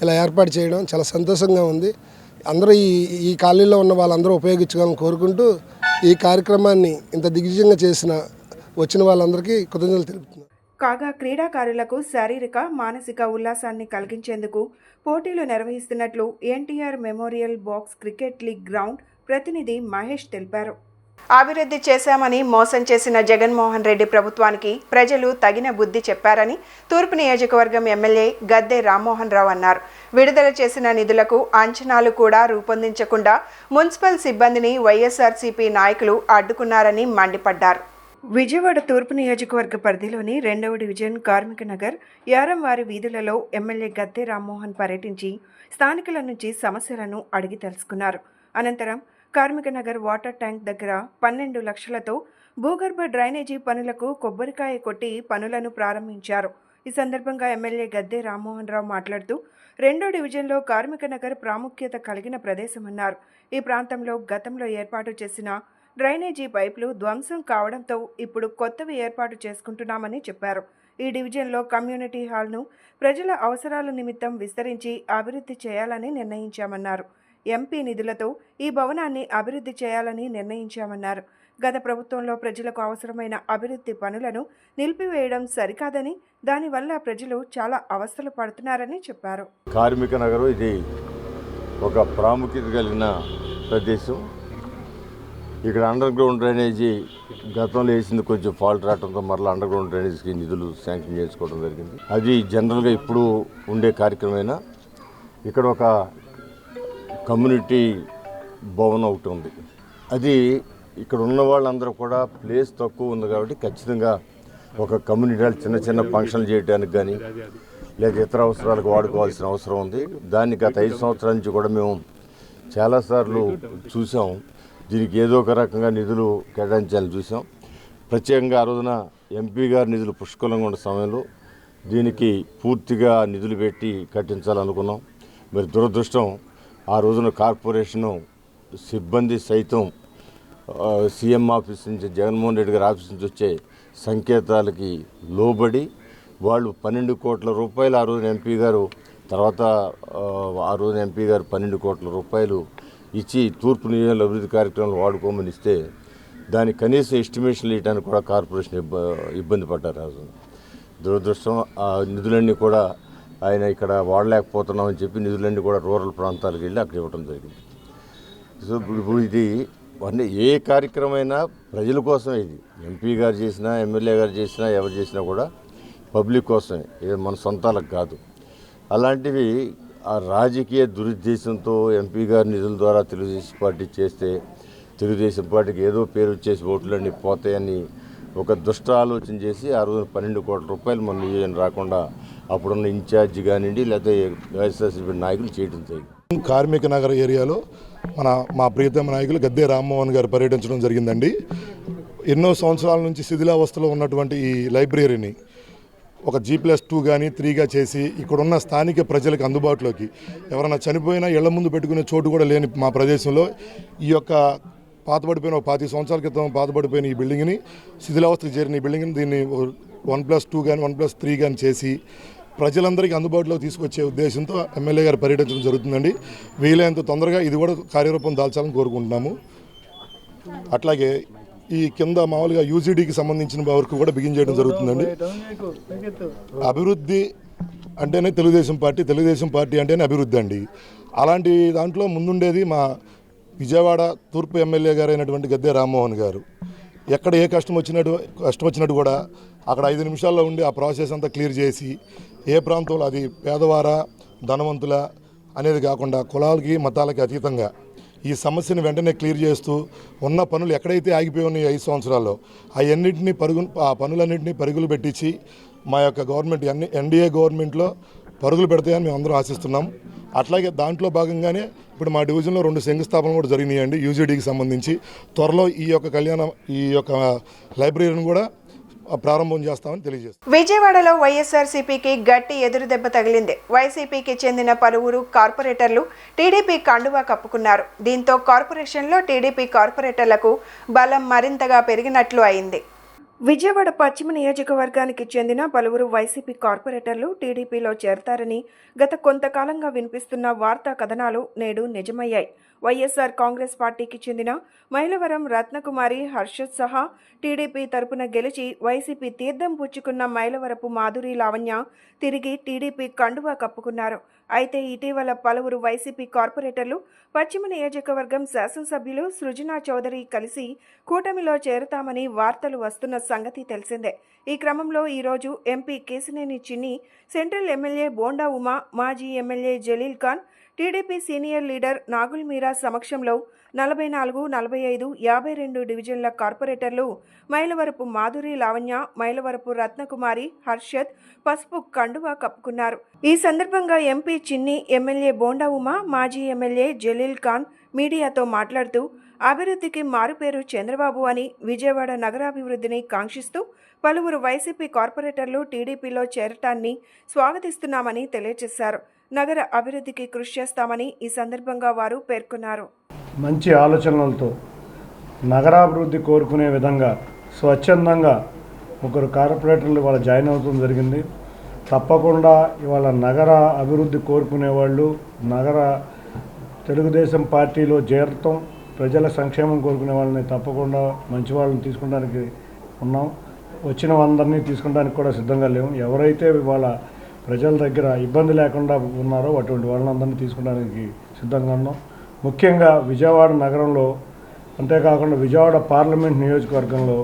ఇలా ఏర్పాటు చేయడం చాలా సంతోషంగా ఉంది. అందరూ ఈ కాలనీలో ఉన్న వాళ్ళందరూ ఉపయోగించుకోవాలని కోరుకుంటూ ఈ కార్యక్రమాన్ని ఇంత దిగ్విజయంగా వచ్చిన వాళ్ళందరికీ కృతజ్ఞతలు తెలుపుతున్నాను. కాగా క్రీడాకారులకు శారీరక, మానసిక ఉల్లాసాన్ని కలిగించేందుకు పోటీలు నిర్వహిస్తున్నట్లు NTR memorial box cricket league ground ప్రతినిధి మహేష్ తెలిపారు. అభివృద్ధి చేశామని మోసం చేసిన జగన్మోహన్ రెడ్డి ప్రభుత్వానికి ప్రజలు తగిన బుద్ధి చెప్పారని తూర్పు నియోజకవర్గం ఎమ్మెల్యే గద్దె రామ్మోహన్ రావు అన్నారు. విడుదల చేసిన నిధులకు అంచనాలు కూడా రూపొందించకుండా మున్సిపల్ సిబ్బందిని వైఎస్ఆర్సీపీ నాయకులు అడ్డుకున్నారని మండిపడ్డారు. విజయవాడ తూర్పు నియోజకవర్గ పరిధిలోని 2వ డివిజన్ కార్మిక నగర్, యారంవారి వీధులలో ఎమ్మెల్యే గద్దె రామ్మోహన్ పర్యటించి స్థానికుల నుంచి సమస్యలను అడిగి తెలుసుకున్నారు. అనంతరం కార్మిక నగర్ వాటర్ ట్యాంక్ దగ్గర 12 లక్షలతో భూగర్భ డ్రైనేజీ పనులకు కొబ్బరికాయ కొట్టి పనులను ప్రారంభించారు. ఈ సందర్భంగా ఎమ్మెల్యే గద్దె రామ్మోహన్ రావు మాట్లాడుతూ 2వ డివిజన్లో కార్మిక నగర్ ప్రాముఖ్యత కలిగిన ప్రదేశమన్నారు. ఈ ప్రాంతంలో గతంలో ఏర్పాటు చేసిన డ్రైనేజీ పైపులు ధ్వంసం కావడంతో ఇప్పుడు కొత్తవి ఏర్పాటు చేసుకుంటున్నామని చెప్పారు. ఈ డివిజన్లో కమ్యూనిటీ హాల్ను ప్రజల అవసరాల నిమిత్తం విస్తరించి అభివృద్ధి చేయాలని నిర్ణయించామన్నారు. ఎంపీ నిధులతో ఈ భవనాన్ని అభివృద్ధి చేయాలని నిర్ణయించామన్నారు. గత ప్రభుత్వంలో ప్రజలకు అవసరమైన అభివృద్ధి పనులను నిలిపివేయడం సరికాదని, దానివల్ల ప్రజలు చాలా అవస్థలు పడుతున్నారని చెప్పారు. కార్మిక నగరం ఇది ఒక ప్రాముఖ్యత కలిగిన ప్రదేశం. ఇక్కడ అండర్ గ్రౌండ్ డ్రైనేజీ గతంలో వేసింది కొంచెం ఫాల్ట్ రావడంతో మరలా అండర్ గ్రౌండ్ డ్రైనేజీకి నిధులు శాంక్షన్ చేసుకోవడం జరిగింది. అది జనరల్గా ఇప్పుడు ఉండే కార్యక్రమమైనా ఇక్కడ ఒక కమ్యూనిటీ భవనం ఒకటి ఉంది. అది ఇక్కడ ఉన్న వాళ్ళందరూ కూడా ప్లేస్ తక్కువ ఉంది కాబట్టి ఖచ్చితంగా ఒక కమ్యూనిటీ చిన్న చిన్న ఫంక్షన్లు చేయడానికి కానీ లేదా ఇతర అవసరాలకు వాడుకోవాల్సిన అవసరం ఉంది. దాన్ని గత 5 సంవత్సరాల నుంచి కూడా మేము చాలాసార్లు చూసాం. దీనికి ఏదో ఒక రకంగా నిధులు కేటాయించాలని చూసాం. ప్రత్యేకంగా ఆ రోజున ఎంపీ గారి నిధులు పుష్కలంగా ఉన్న సమయంలో దీనికి పూర్తిగా నిధులు పెట్టి కట్టించాలనుకున్నాం. మరి దురదృష్టం ఆ రోజున కార్పొరేషను సిబ్బంది సైతం సీఎం ఆఫీస్ నుంచి, జగన్మోహన్ రెడ్డి గారి ఆఫీస్ నుంచి వచ్చే సంకేతాలకి లోబడి వాళ్ళు 12 కోట్ల రూపాయలు ఆ రోజున ఎంపీ గారు, తర్వాత ఆ రోజున ఎంపీ గారు 12 కోట్ల రూపాయలు ఇచ్చి తూర్పు నియోజకవర్గ అభివృద్ధి కార్యక్రమాలు వాడుకోమని ఇస్తే దానికి కనీసం ఎస్టిమేషన్లు ఇవ్వడానికి కూడా కార్పొరేషన్ ఇబ్బంది పడ్డారు. ఆ రోజున దురదృష్టం ఆ నిధులన్నీ కూడా ఆయన ఇక్కడ వాడలేకపోతున్నామని చెప్పి నిధులన్నీ కూడా రూరల్ ప్రాంతాలకు వెళ్ళి అక్కడ ఇవ్వడం జరిగింది. సో ఇప్పుడు ఇది అన్నీ ఏ కార్యక్రమమైనా ప్రజల కోసమే. ఇది ఎంపీ గారు చేసినా, ఎమ్మెల్యే గారు చేసినా, ఎవరు చేసినా కూడా పబ్లిక్ కోసమే, మన సొంతాలకు కాదు. అలాంటివి ఆ రాజకీయ దురుద్దేశంతో ఎంపీ గారి నిధుల ద్వారా తెలుగుదేశం పార్టీ చేస్తే తెలుగుదేశం పార్టీకి ఏదో పేరు వచ్చేసి ఓట్లన్నీ పోతాయని ఒక దుష్ట ఆలోచన చేసి ఆ రోజున 12 కోట్ల రూపాయలు మన నియోజకవర్గం రాకుండా అప్పుడున్న ఇన్ఛార్జి కానివ్వండి లేకపోతే వైఎస్ఆర్సీపీ నాయకులు చేయడం జరిగింది. కార్మిక నగర ఏరియాలో మా ప్రియతమ నాయకులు గద్దె రామ్మోహన్ గారు పర్యటించడం జరిగిందండి. ఎన్నో సంవత్సరాల నుంచి శిథిలావస్థలో ఉన్నటువంటి ఈ లైబ్రరీని ఒక G+2 కానీ 3గా చేసి ఇక్కడున్న స్థానిక ప్రజలకు అందుబాటులోకి, ఎవరైనా చనిపోయినా ఇళ్ల ముందు పెట్టుకునే చోటు కూడా లేని మా ప్రదేశంలో ఈ యొక్క పాతబడిపోయిన 25 సంవత్సరాల క్రితం పాతబడిపోయిన ఈ బిల్డింగ్ని, శిథిలావస్థకు చేరిన ఈ బిల్డింగ్ని దీన్ని 1+2 కానీ 1+3 కానీ చేసి ప్రజలందరికీ అందుబాటులోకి తీసుకొచ్చే ఉద్దేశంతో ఎమ్మెల్యే గారు పర్యటించడం జరుగుతుందండి. వీలైనంత తొందరగా ఇది కూడా కార్యరూపం దాల్చాలని కోరుకుంటున్నాము. అట్లాగే ఈ కింద మామూలుగా యూజీడీకి సంబంధించిన వర్క్ కూడా బిగిన్ చేయడం జరుగుతుందండి. అభివృద్ధి అంటేనే తెలుగుదేశం పార్టీ అంటేనే అభివృద్ధి అండి. అలాంటి దాంట్లో ముందుండేది మా విజయవాడ తూర్పు ఎమ్మెల్యే గారు అయినటువంటి గద్దె రామ్మోహన్ గారు. ఎక్కడ ఏ కష్టం వచ్చినట్టు కూడా అక్కడ 5 నిమిషాల్లో ఉండి ఆ ప్రాసెస్ అంతా క్లియర్ చేసి, ఏ ప్రాంతంలో అది పేదవారా ధనవంతుల అనేది కాకుండా కులాలకి మతాలకి అతీతంగా ఈ సమస్యను వెంటనే క్లియర్ చేస్తూ ఉన్న పనులు ఎక్కడైతే ఆగిపోయి ఉన్నాయి 5 సంవత్సరాల్లో ఆ పనులన్నింటినీ పరుగులు పెట్టించి మా యొక్క గవర్నమెంట్ ఎన్డీఏ గవర్నమెంట్లో పరుగులు పెడతాయని మేము అందరం ఆశిస్తున్నాం. అట్లాగే దాంట్లో భాగంగానే ఇప్పుడు మా డివిజన్లో 2 శంకుస్థాపనలు కూడా జరిగినాయండి యూజీడీకి సంబంధించి. త్వరలో ఈ యొక్క లైబ్రరీని కూడా ప్రారంభం చేస్తామని తెలియజేస్తాం. విజయవాడలో వైఎస్ఆర్సీపీకి గట్టి ఎదురుదెబ్బ తగిలింది. వైసీపీకి చెందిన పలువురు కార్పొరేటర్లు టీడీపీ కండువా కప్పుకున్నారు. దీంతో కార్పొరేషన్లో టీడీపీ కార్పొరేటర్లకు బలం మరింతగా పెరిగినట్లు అయింది. విజయవాడ పశ్చిమ నియోజకవర్గానికి చెందిన పలువురు వైసీపీ కార్పొరేటర్లు టీడీపీలో చేరతారని గత కొంతకాలంగా వినిపిస్తున్న వార్తా కథనాలు నేడు నిజమయ్యాయి. వైఎస్ఆర్ కాంగ్రెస్ పార్టీకి చెందిన మైలవరం రత్నకుమారి, హర్షద్ సహా టీడీపీ తరపున గెలిచి వైసీపీ తీర్థం పుచ్చుకున్న మైలవరపు మాధురి లావణ్య తిరిగి టీడీపీ కండువా కప్పుకున్నారు. అయితే ఇటీవల పలువురు వైసీపీ కార్పొరేటర్లు పశ్చిమ నియోజకవర్గం శాసనసభ్యులు సృజనా చౌదరి కలిసి కూటమిలో చేరుతామని వార్తలు వస్తున్న సంగతి తెలిసిందే. ఈ క్రమంలో ఈరోజు ఎంపీ కేశినేని చిన్ని, సెంట్రల్ ఎమ్మెల్యే బోండా ఉమా, మాజీ MLA Jaleel Khan, TDP senior leader Nagul Meera సమక్షంలో 44, 45, 52 డివిజన్ల కార్పొరేటర్లు మైలవరపు మాధురి లావణ్య, మైలవరపు రత్నకుమారి, హర్షద్ పసుపు కండువా కప్పుకున్నారు. ఈ సందర్భంగా ఎంపీ చిన్ని, ఎమ్మెల్యే బోండా ఉమా, మాజీ ఎమ్మెల్యే జలీల్ ఖాన్ మీడియాతో మాట్లాడుతూ అభివృద్ధికి మారుపేరు చంద్రబాబు అని, విజయవాడ నగరాభివృద్ధిని కాంక్షిస్తూ పలువురు వైసీపీ కార్పొరేటర్లు టీడీపీలో చేరటాన్ని స్వాగతిస్తున్నామని తెలియజేశారు. నగర అభివృద్ధికి కృషి చేస్తామని ఈ సందర్భంగా వారు పేర్కొన్నారు. మంచి ఆలోచనలతో నగరాభివృద్ధి కోరుకునే విధంగా స్వచ్ఛందంగా 3 కార్పొరేటర్లు ఇవాళ జాయిన్ అవడం జరిగింది. తప్పకుండా ఇవాళ నగర అభివృద్ధి కోరుకునే వాళ్ళు నగర తెలుగుదేశం పార్టీలో చేరటం, ప్రజల సంక్షేమం కోరుకునే వాళ్ళని తప్పకుండా మంచి వాళ్ళని తీసుకోవడానికి ఉన్నాం. వచ్చిన అందరినీ తీసుకోవడానికి కూడా సిద్ధంగా లేవు. ఎవరైతే వాళ్ళ ప్రజల దగ్గర ఇబ్బంది లేకుండా ఉన్నారో అటువంటి వాళ్ళందరినీ తీసుకోవడానికి సిద్ధంగా ఉన్నాం. ముఖ్యంగా విజయవాడ నగరంలో, అంతేకాకుండా విజయవాడ పార్లమెంట్ నియోజకవర్గంలో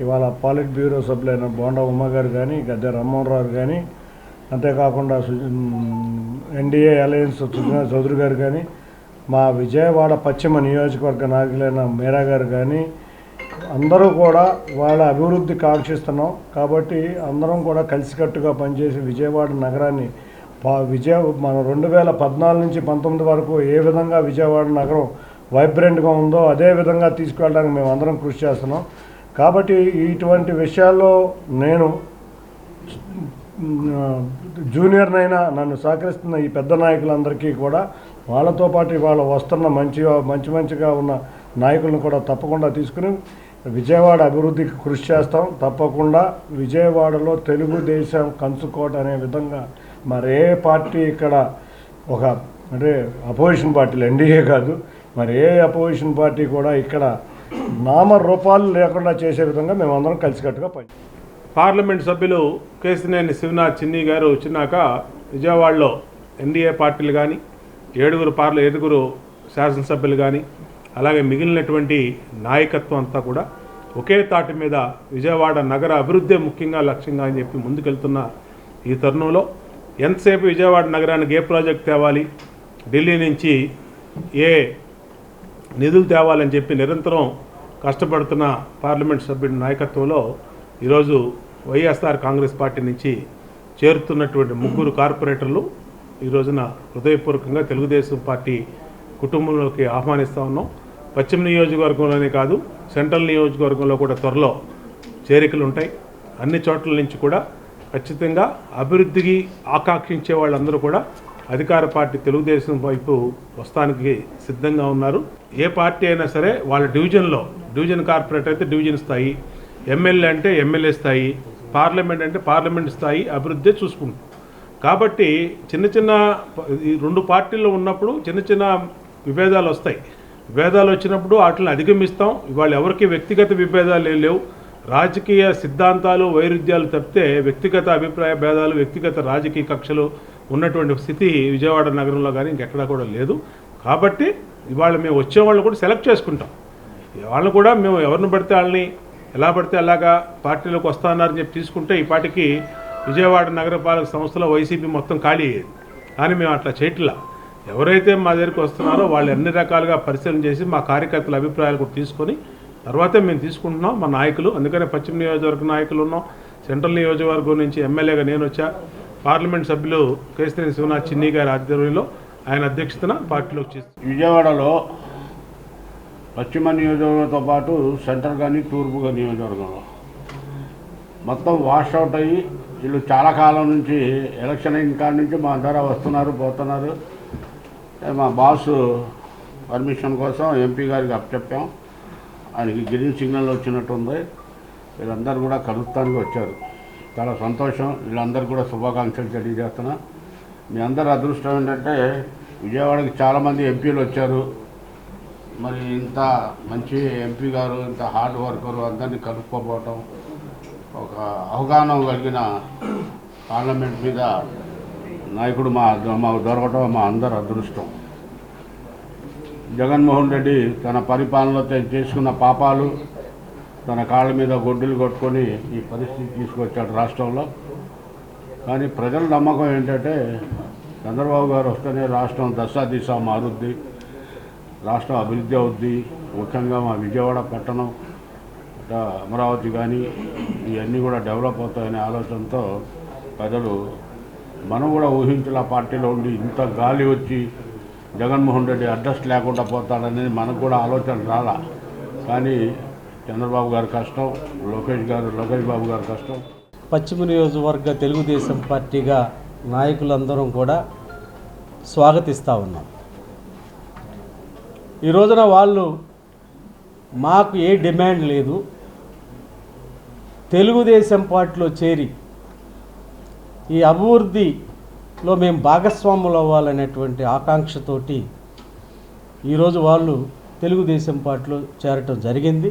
ఇవాళ పాలిట్ బ్యూరో సభ్యులైన బోండా ఉమ్మ గారు కానీ, గద్దె రామ్మోహన్ రావు కానీ, అంతేకాకుండా ఎన్డీఏ అలయన్స్ సుజనా చౌదరి గారు కానీ, మా విజయవాడ పశ్చిమ నియోజకవర్గ నాయకులైన మీరా గారు కానీ, అందరూ కూడా వాళ్ళ అభివృద్ధి కాంక్షిస్తున్నాం. కాబట్టి అందరం కూడా కలిసికట్టుగా పనిచేసి విజయవాడ నగరాన్ని మన 2014 నుంచి 19 వరకు ఏ విధంగా విజయవాడ నగరం వైబ్రెంట్గా ఉందో అదే విధంగా తీసుకెళ్ళడానికి మేము అందరం కృషి చేస్తున్నాం. కాబట్టి ఇటువంటి విషయాల్లో నేను జూనియర్నైనా నన్ను సహకరిస్తున్న ఈ పెద్ద నాయకులందరికీ కూడా వాళ్ళతో పాటు ఇవాళ వస్తున్న మంచిగా ఉన్న నాయకులను కూడా తప్పకుండా తీసుకుని విజయవాడ అభివృద్ధికి కృషి చేస్తాం. తప్పకుండా విజయవాడలో తెలుగుదేశం కంచుకోట అనే విధంగా మరే పార్టీ ఇక్కడ అంటే అపోజిషన్ పార్టీలు ఎన్డీఏ కాదు, మరి ఏ అపోజిషన్ పార్టీ కూడా ఇక్కడ నామరూపాలు లేకుండా చేసే విధంగా మేమందరం కలిసికట్టుగా పార్లమెంట్ సభ్యులు కేశినేని శివనాథ్ చిన్ని గారు వచ్చినాక విజయవాడలో ఎన్డీఏ పార్టీలు కానీ, ఏడుగురు శాసనసభ్యులు కానీ, అలాగే మిగిలినటువంటి నాయకత్వం అంతా కూడా ఒకే తాటి మీద విజయవాడ నగర అభివృద్ధి ముఖ్యంగా లక్ష్యంగా అని చెప్పి ముందుకెళ్తున్న ఈ తరుణంలో ఎంతసేపు విజయవాడ నగరానికి ఏ ప్రాజెక్ట్ తేవాలి, ఢిల్లీ నుంచి ఏ నిధులు తేవాలని చెప్పి నిరంతరం కష్టపడుతున్న పార్లమెంట్ సభ్యుడి నాయకత్వంలో ఈరోజు వైఎస్ఆర్ కాంగ్రెస్ పార్టీ నుంచి చేరుతున్నటువంటి 3 కార్పొరేటర్లు ఈ రోజున హృదయపూర్వకంగా తెలుగుదేశం పార్టీ కుటుంబంలోకి ఆహ్వానిస్తూ ఉన్నాం. పశ్చిమ నియోజకవర్గంలోనే కాదు, సెంట్రల్ నియోజకవర్గంలో కూడా త్వరలో చేరికలు ఉంటాయి. అన్ని చోట్ల నుంచి కూడా ఖచ్చితంగా అభివృద్ధికి ఆకాంక్షించే వాళ్ళందరూ కూడా అధికార పార్టీ తెలుగుదేశం వైపు వస్తానికి సిద్ధంగా ఉన్నారు. ఏ పార్టీ అయినా సరే వాళ్ళ డివిజన్ కార్పొరేటర్ అయితే డివిజన్ స్థాయి, ఎమ్మెల్యే అంటే ఎమ్మెల్యే స్థాయి, పార్లమెంట్ అంటే పార్లమెంట్ స్థాయి అభివృద్ధి చూసుకుంటాం. కాబట్టి చిన్న ఈ 2 పార్టీల్లో ఉన్నప్పుడు చిన్న విభేదాలు వస్తాయి. విభేదాలు వచ్చినప్పుడు వాటిని అధిగమిస్తాం. ఇవాళ ఎవరికి వ్యక్తిగత విభేదాలు లేవు. రాజకీయ సిద్ధాంతాలు వైరుధ్యాలు తప్పితే వ్యక్తిగత అభిప్రాయ భేదాలు, వ్యక్తిగత రాజకీయ కక్షలు ఉన్నటువంటి స్థితి విజయవాడ నగరంలో కానీ ఇంకెక్కడా కూడా లేదు. కాబట్టి ఇవాళ మేము వచ్చేవాళ్ళు కూడా సెలెక్ట్ చేసుకుంటాం. వాళ్ళు కూడా మేము ఎవరిని పడితే వాళ్ళని ఎలా పడితే అలాగా పార్టీలోకి వస్తానని చెప్పి తీసుకుంటే ఈ పార్టీకి విజయవాడ నగరపాలక సంస్థలో వైసీపీ మొత్తం ఖాళీ అయ్యేది. కానీ మేము అట్లా చేయట్లా. ఎవరైతే మా దగ్గరికి వస్తున్నారో వాళ్ళు అన్ని రకాలుగా పరిశీలన చేసి మా కార్యకర్తల అభిప్రాయాలు కూడా తీసుకొని తర్వాతే మేము తీసుకుంటున్నాం మా నాయకులు. అందుకనే పశ్చిమ నియోజకవర్గ నాయకులు ఉన్నాం. సెంట్రల్ నియోజకవర్గం నుంచి ఎమ్మెల్యేగా నేను వచ్చా. పార్లమెంట్ సభ్యులు కేశినేని శివనాథ్ చిన్ని గారి ఆధ్వర్యంలో ఆయన అధ్యక్షతన పార్టీలోకి చేస్తాం. విజయవాడలో పశ్చిమ నియోజకవర్గంతో పాటు సెంట్రల్ కానీ తూర్పుగా నియోజకవర్గంలో మొత్తం వాష్ అవుట్ అయ్యి వీళ్ళు చాలా కాలం నుంచి ఎలక్షన్ అయిన కాడ నుంచి మా అందరూ వస్తున్నారు పోతున్నారు. మా బాసు పర్మిషన్ కోసం ఎంపీ గారికి అప్పచెప్పాం. ఆయనకి గ్రీన్ సిగ్నల్ వచ్చినట్టుంది. వీళ్ళందరూ కూడా కలుస్తానికి వచ్చారు. చాలా సంతోషం. వీళ్ళందరూ కూడా శుభాకాంక్షలు తెలియజేస్తున్నా. మీ అందరి అదృష్టం ఏంటంటే విజయవాడకి చాలామంది ఎంపీలు వచ్చారు. మరి ఇంత మంచి ఎంపీ గారు, ఇంత హార్డ్ వర్కరు అందరినీ కలుపుకోపోవటం, ఒక అవగాహన కలిగిన పార్లమెంట్ మీద నాయకుడు మాకు దొరకటం మా అందరి అదృష్టం. జగన్మోహన్ రెడ్డి తన పరిపాలనలో చేసుకున్న పాపాలు తన కాళ్ళ మీద గొడ్డులు కొట్టుకొని ఈ పరిస్థితి తీసుకొచ్చాడు రాష్ట్రంలో. కానీ ప్రజల నమ్మకం ఏంటంటే చంద్రబాబు గారు వస్తేనే రాష్ట్రం దశ మారుద్ది, రాష్ట్రం అభివృద్ధి అవుద్ది. ముఖ్యంగా మా విజయవాడ పట్టణం, అమరావతి కానీ ఇవన్నీ కూడా డెవలప్ అవుతాయనే ఆలోచనతో ప్రజలు మనం కూడా ఊహించిన పార్టీలో ఉండి ఇంత గాలి వచ్చి జగన్మోహన్ రెడ్డి అడ్రస్ లేకుండా పోతాడనేది మనకు కూడా ఆలోచన రాలా. కానీ చంద్రబాబు గారి కష్టం, లోకేష్ బాబు గారి కష్టం. పశ్చిమ నియోజకవర్గ తెలుగుదేశం పార్టీగా నాయకులందరం కూడా స్వాగతిస్తూ ఉన్నాం. ఈ రోజున వాళ్ళు మాకు ఏ డిమాండ్ లేదు, తెలుగుదేశం పార్టీలో చేరి ఈ అభివృద్ధిలో మేము భాగస్వాములు అవ్వాలనేటువంటి ఆకాంక్షతోటి ఈరోజు వాళ్ళు తెలుగుదేశం పార్టీలో చేరటం జరిగింది.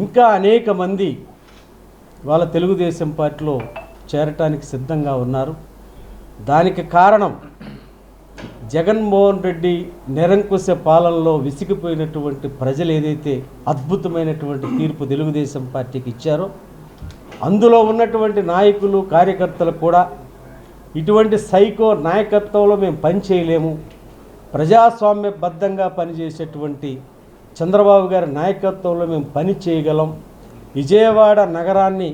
ఇంకా అనేక మంది వాళ్ళ తెలుగుదేశం పార్టీలో చేరటానికి సిద్ధంగా ఉన్నారు. దానికి కారణం జగన్మోహన్ రెడ్డి నిరంకుశ పాలనలో విసిగిపోయినటువంటి ప్రజలు ఏదైతే అద్భుతమైనటువంటి తీర్పు తెలుగుదేశం పార్టీకి ఇచ్చారో అందులో ఉన్నటువంటి నాయకులు కార్యకర్తలు కూడా ఇటువంటి సైకో నాయకత్వంలో మేము పనిచేయలేము, ప్రజాస్వామ్యబద్ధంగా పనిచేసేటువంటి చంద్రబాబు గారి నాయకత్వంలో మేము పని చేయగలం, విజయవాడ నగరాన్ని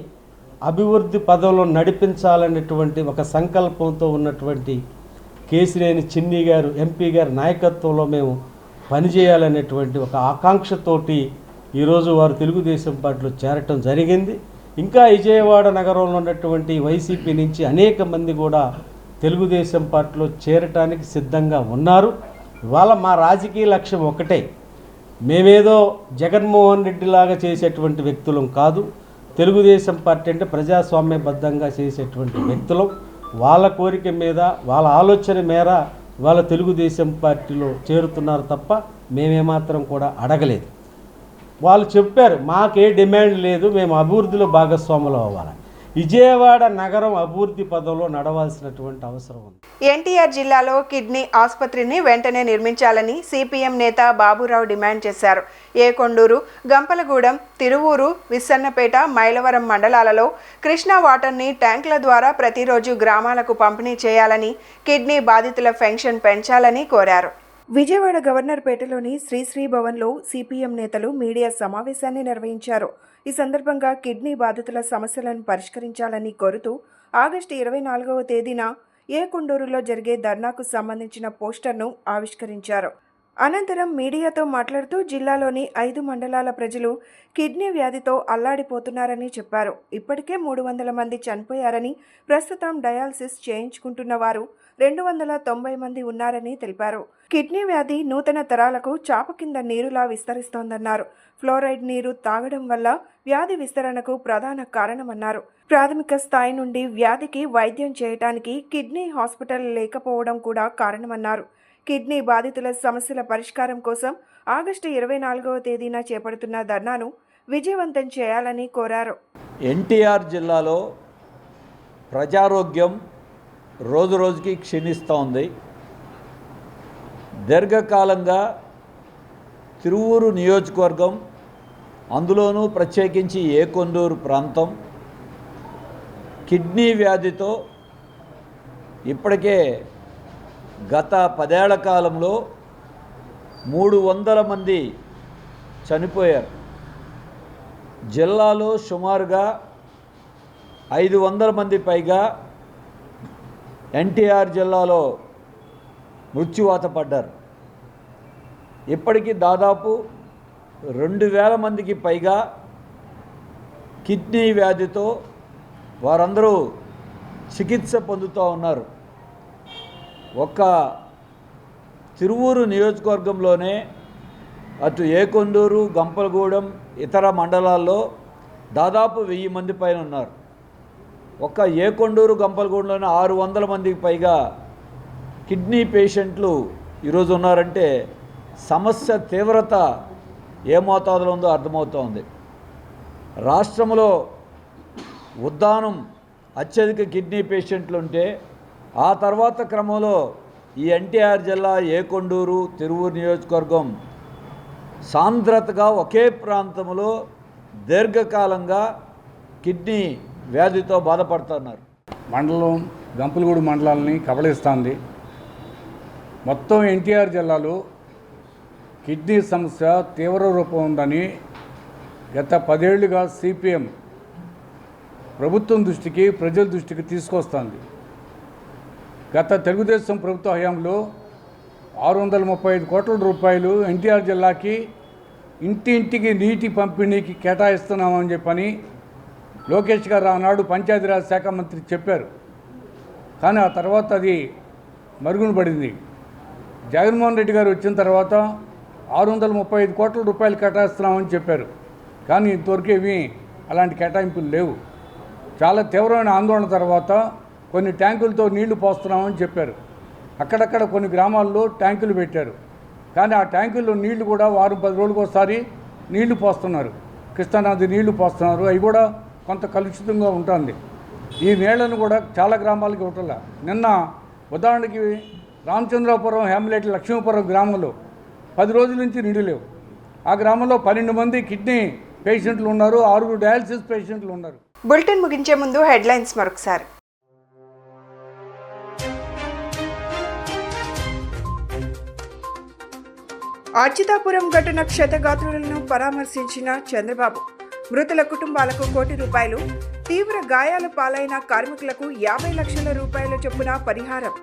అభివృద్ధి పదంలో నడిపించాలనేటువంటి ఒక సంకల్పంతో ఉన్నటువంటి కేసినేని చిన్ని గారు ఎంపీ గారి నాయకత్వంలో మేము పనిచేయాలనేటువంటి ఒక ఆకాంక్షతోటి ఈరోజు వారు తెలుగుదేశం పార్టీలో చేరటం జరిగింది. ఇంకా విజయవాడ నగరంలో ఉన్నటువంటి వైసీపీ నుంచి అనేక మంది కూడా తెలుగుదేశం పార్టీలో చేరటానికి సిద్ధంగా ఉన్నారు. ఇవాళ మా రాజకీయ లక్ష్యం ఒకటే, మేమేదో జగన్మోహన్ రెడ్డి లాగా చేసేటువంటి వ్యక్తులం కాదు. తెలుగుదేశం పార్టీ అంటే ప్రజాస్వామ్యబద్ధంగా చేసేటువంటి వ్యక్తులం. వాళ్ళ కోరిక మీద వాళ్ళ ఆలోచన మేర వాళ్ళ తెలుగుదేశం పార్టీలో చేరుతున్నారు తప్ప మేమేమాత్రం కూడా అడగలేదు. వాళ్ళు చెప్పారు మాకే డిమాండ్ లేదు, మేము అభివృద్ధిలో భాగస్వాములు అవ్వాలి. విజయవాడ నగరం అభివృద్ధి పదంలో నడవాల్సినటువంటి అవసరం ఉంది. ఎన్టీఆర్ జిల్లాలో కిడ్నీ ఆసుపత్రిని వెంటనే నిర్మించాలని సిపిఎం నేత బాబురావు డిమాండ్ చేశారు. ఏకొండూరు, గంపలగూడెం, తిరువూరు, విస్సన్నపేట, మైలవరం మండలాలలో కృష్ణా వాటర్ని ట్యాంకుల ద్వారా ప్రతిరోజు గ్రామాలకు పంపిణీ చేయాలని, కిడ్నీ బాధితుల పెన్షన్ పెంచాలని కోరారు. విజయవాడ గవర్నర్పేటలోని శ్రీశ్రీ భవన్లో సిపిఎం నేతలు మీడియా సమావేశాన్ని నిర్వహించారు. ఈ సందర్భంగా కిడ్నీ బాధితుల సమస్యలను పరిష్కరించాలని కోరుతూ ఆగస్టు 24వ తేదీన ఏకొండూరులో జరిగే ధర్నాకు సంబంధించిన పోస్టర్ను ఆవిష్కరించారు. అనంతరం మీడియాతో మాట్లాడుతూ జిల్లాలోని 5 మండలాల ప్రజలు కిడ్నీ వ్యాధితో అల్లాడిపోతున్నారని చెప్పారు. ఇప్పటికే 300 మంది చనిపోయారని, ప్రస్తుతం డయాలసిస్ చేయించుకుంటున్న వారు 290 మంది ఉన్నారని తెలిపారు. కిడ్నీ వ్యాధి నూతన తరాలకు చాప కింద నీరులా విస్తరిస్తోందన్నారు. ఫ్లోరైడ్ నీరు తాగడం వల్ల వ్యాధి విస్తరణకు ప్రధాన కారణమన్నారు. ప్రాథమిక స్థాయి నుండి వ్యాధికి వైద్యం చేయడానికి కిడ్నీ హాస్పిటల్ లేకపోవడం కూడా కారణమన్నారు. కిడ్నీ బాధితుల సమస్యల పరిష్కారం కోసం ఆగస్టు 24వ తేదీన చేపడుతున్న ధర్నాను విజయవంతం చేయాలని కోరారు. ఎన్టీఆర్ జిల్లాలో ప్రజారోగ్యం రోజురోజుకి క్షీణిస్తూ ఉంది. దీర్ఘకాలంగా తిరువూరు నియోజకవర్గం, అందులోనూ ప్రత్యేకించి ఏకొండూరు ప్రాంతం కిడ్నీ వ్యాధితో ఇప్పటికే గత 10 ఏళ్ల కాలంలో 300 మంది చనిపోయారు. జిల్లాలో సుమారుగా 500 మంది పైగా ఎన్టీఆర్ జిల్లాలో మృత్యువాత పడ్డారు. ఇప్పటికీ దాదాపు 2000 మందికి పైగా కిడ్నీ వ్యాధితో వారందరూ చికిత్స పొందుతూ ఉన్నారు. ఒక్క తిరువూరు నియోజకవర్గంలోనే అటు ఏకొండూరు, గంపలగూడెం, ఇతర మండలాల్లో దాదాపు 1000 మంది పైన ఉన్నారు. ఒక్క ఏకొండూరు, గంపలగూడెంలోనే 600 మందికి పైగా కిడ్నీ పేషెంట్లు ఈరోజు ఉన్నారంటే సమస్య తీవ్రత ఏ మోతాదులో ఉందో అర్థమవుతోంది. రాష్ట్రంలో ఉద్దానం అత్యధిక కిడ్నీ పేషెంట్లు ఉంటే ఆ తర్వాత క్రమంలో ఈ ఎన్టీఆర్ జిల్లా ఏకొండూరు, తిరువూరు నియోజకవర్గం సాంద్రతగా ఒకే ప్రాంతంలో దీర్ఘకాలంగా కిడ్నీ వ్యాధితో బాధపడుతున్నారు. మండలం గంపలగూడు మండలాన్ని కబళిస్తుంది. మొత్తం ఎన్టీఆర్ జిల్లాలో కిడ్నీ సమస్య తీవ్ర రూపం ఉందని గత 10 ఏళ్లుగా సిపిఎం ప్రభుత్వం దృష్టికి, ప్రజల దృష్టికి తీసుకొస్తుంది. గత తెలుగుదేశం ప్రభుత్వ హయాంలో 635 కోట్ల రూపాయలు ఎన్టీఆర్ జిల్లాకి ఇంటింటికి నీటి పంపిణీకి కేటాయిస్తున్నామని చెప్పని లోకేష్ గారు ఆనాడు పంచాయతీరాజ్ శాఖ మంత్రి చెప్పారు. కానీ ఆ తర్వాత అది మరుగున పడింది. జగన్మోహన్ రెడ్డి గారు వచ్చిన తర్వాత 635 కోట్ల రూపాయలు కేటాయిస్తున్నామని చెప్పారు. కానీ ఇంతవరకు ఏమీ అలాంటి కేటాయింపులు లేవు. చాలా తీవ్రమైన ఆందోళన తర్వాత కొన్ని ట్యాంకులతో నీళ్లు పోస్తున్నామని చెప్పారు. అక్కడక్కడ కొన్ని గ్రామాల్లో ట్యాంకులు పెట్టారు. కానీ ఆ ట్యాంకుల్లో నీళ్లు కూడా వారం 10 రోజులకు ఒకసారి నీళ్లు పోస్తున్నారు, కృష్ణానది నీళ్లు పోస్తున్నారు. అవి కూడా కొంత కలుషితంగా ఉంటుంది. ఈ నీళ్లను కూడా చాలా గ్రామాలకి ఇవ్వట్ల. నిన్న ఉదాహరణకి రామచంద్రాపురం, హేమలేటి, లక్ష్మీపురం గ్రామంలో 10 రోజుల నుంచి నీళ్లు లేవు. ఆ గ్రామంలో 12 మంది కిడ్నీ పేషెంట్లు ఉన్నారు, 6 డయాలసిస్ పేషెంట్లు ఉన్నారు. బులెటిన్ ముగించే ముందు హెడ్లైన్స్ మరొకసారి. అచ్యుతాపురం ఘటన క్షతగాత్రులను పరామర్శించిన చంద్రబాబు. మృతుల కుటుంబాలకు ₹1 కోటి, తీవ్ర గాయాల పాలైన కార్మికులకు 50 లక్షల రూపాయల చొప్పున పరిహారం.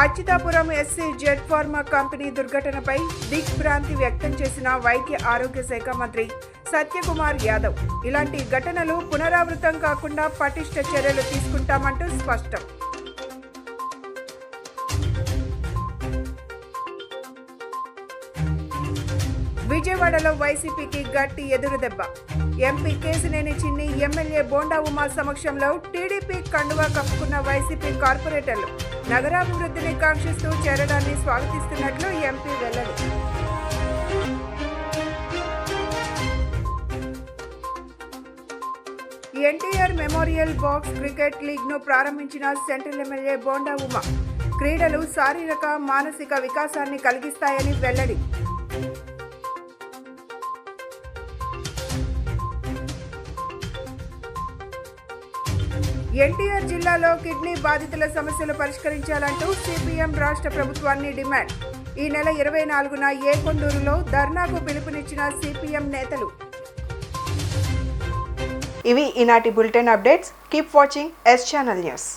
Achyutapuram SEZ pharma company దుర్ఘటనపై దిగ్భ్రాంతి వ్యక్తం చేసిన వైద్య ఆరోగ్య శాఖ మంత్రి సత్యకుమార్ యాదవ్. ఇలాంటి ఘటనలు పునరావృతం కాకుండా పటిష్ట చర్యలు తీసుకుంటామంటూ స్పష్టం. విజయవాడలో వైసీపీకి గట్టి ఎదురుదెబ్బ. ఎంపీ కేశినేని చిన్ని, ఎమ్మెల్యే బోండా ఉమా సమక్షంలో టీడీపీ కండువా కప్పుకున్న వైసీపీ కార్పొరేటర్లు నగరాభివృద్ధిని కాంక్షిస్తూ చేరడాన్ని స్వాగతిస్తున్నట్లు ఎంపీ వెల్లడి. ఎన్టీఆర్ మెమోరియల్ బాక్స్ క్రికెట్ లీగ్ను ప్రారంభించిన సెంట్రల్ ఎమ్మెల్యే బోండా ఉమా. క్రీడలు శారీరక, మానసిక వికాసాన్ని కలిగిస్తాయని వెల్లడి. ఎన్టీఆర్ జిల్లాలో కిడ్నీ బాధితుల సమస్యలు పరిష్కరించాలంటూ సిపిఎం రాష్ట్ర ప్రభుత్వాన్ని డిమాండ్. ఈ నెల 24న ఏకొండూరులో ధర్నాకు పిలుపునిచ్చిన సిపిఎం నేతలు. ఇవి ఈనాటి bulletin updates. Keep watching S channel news.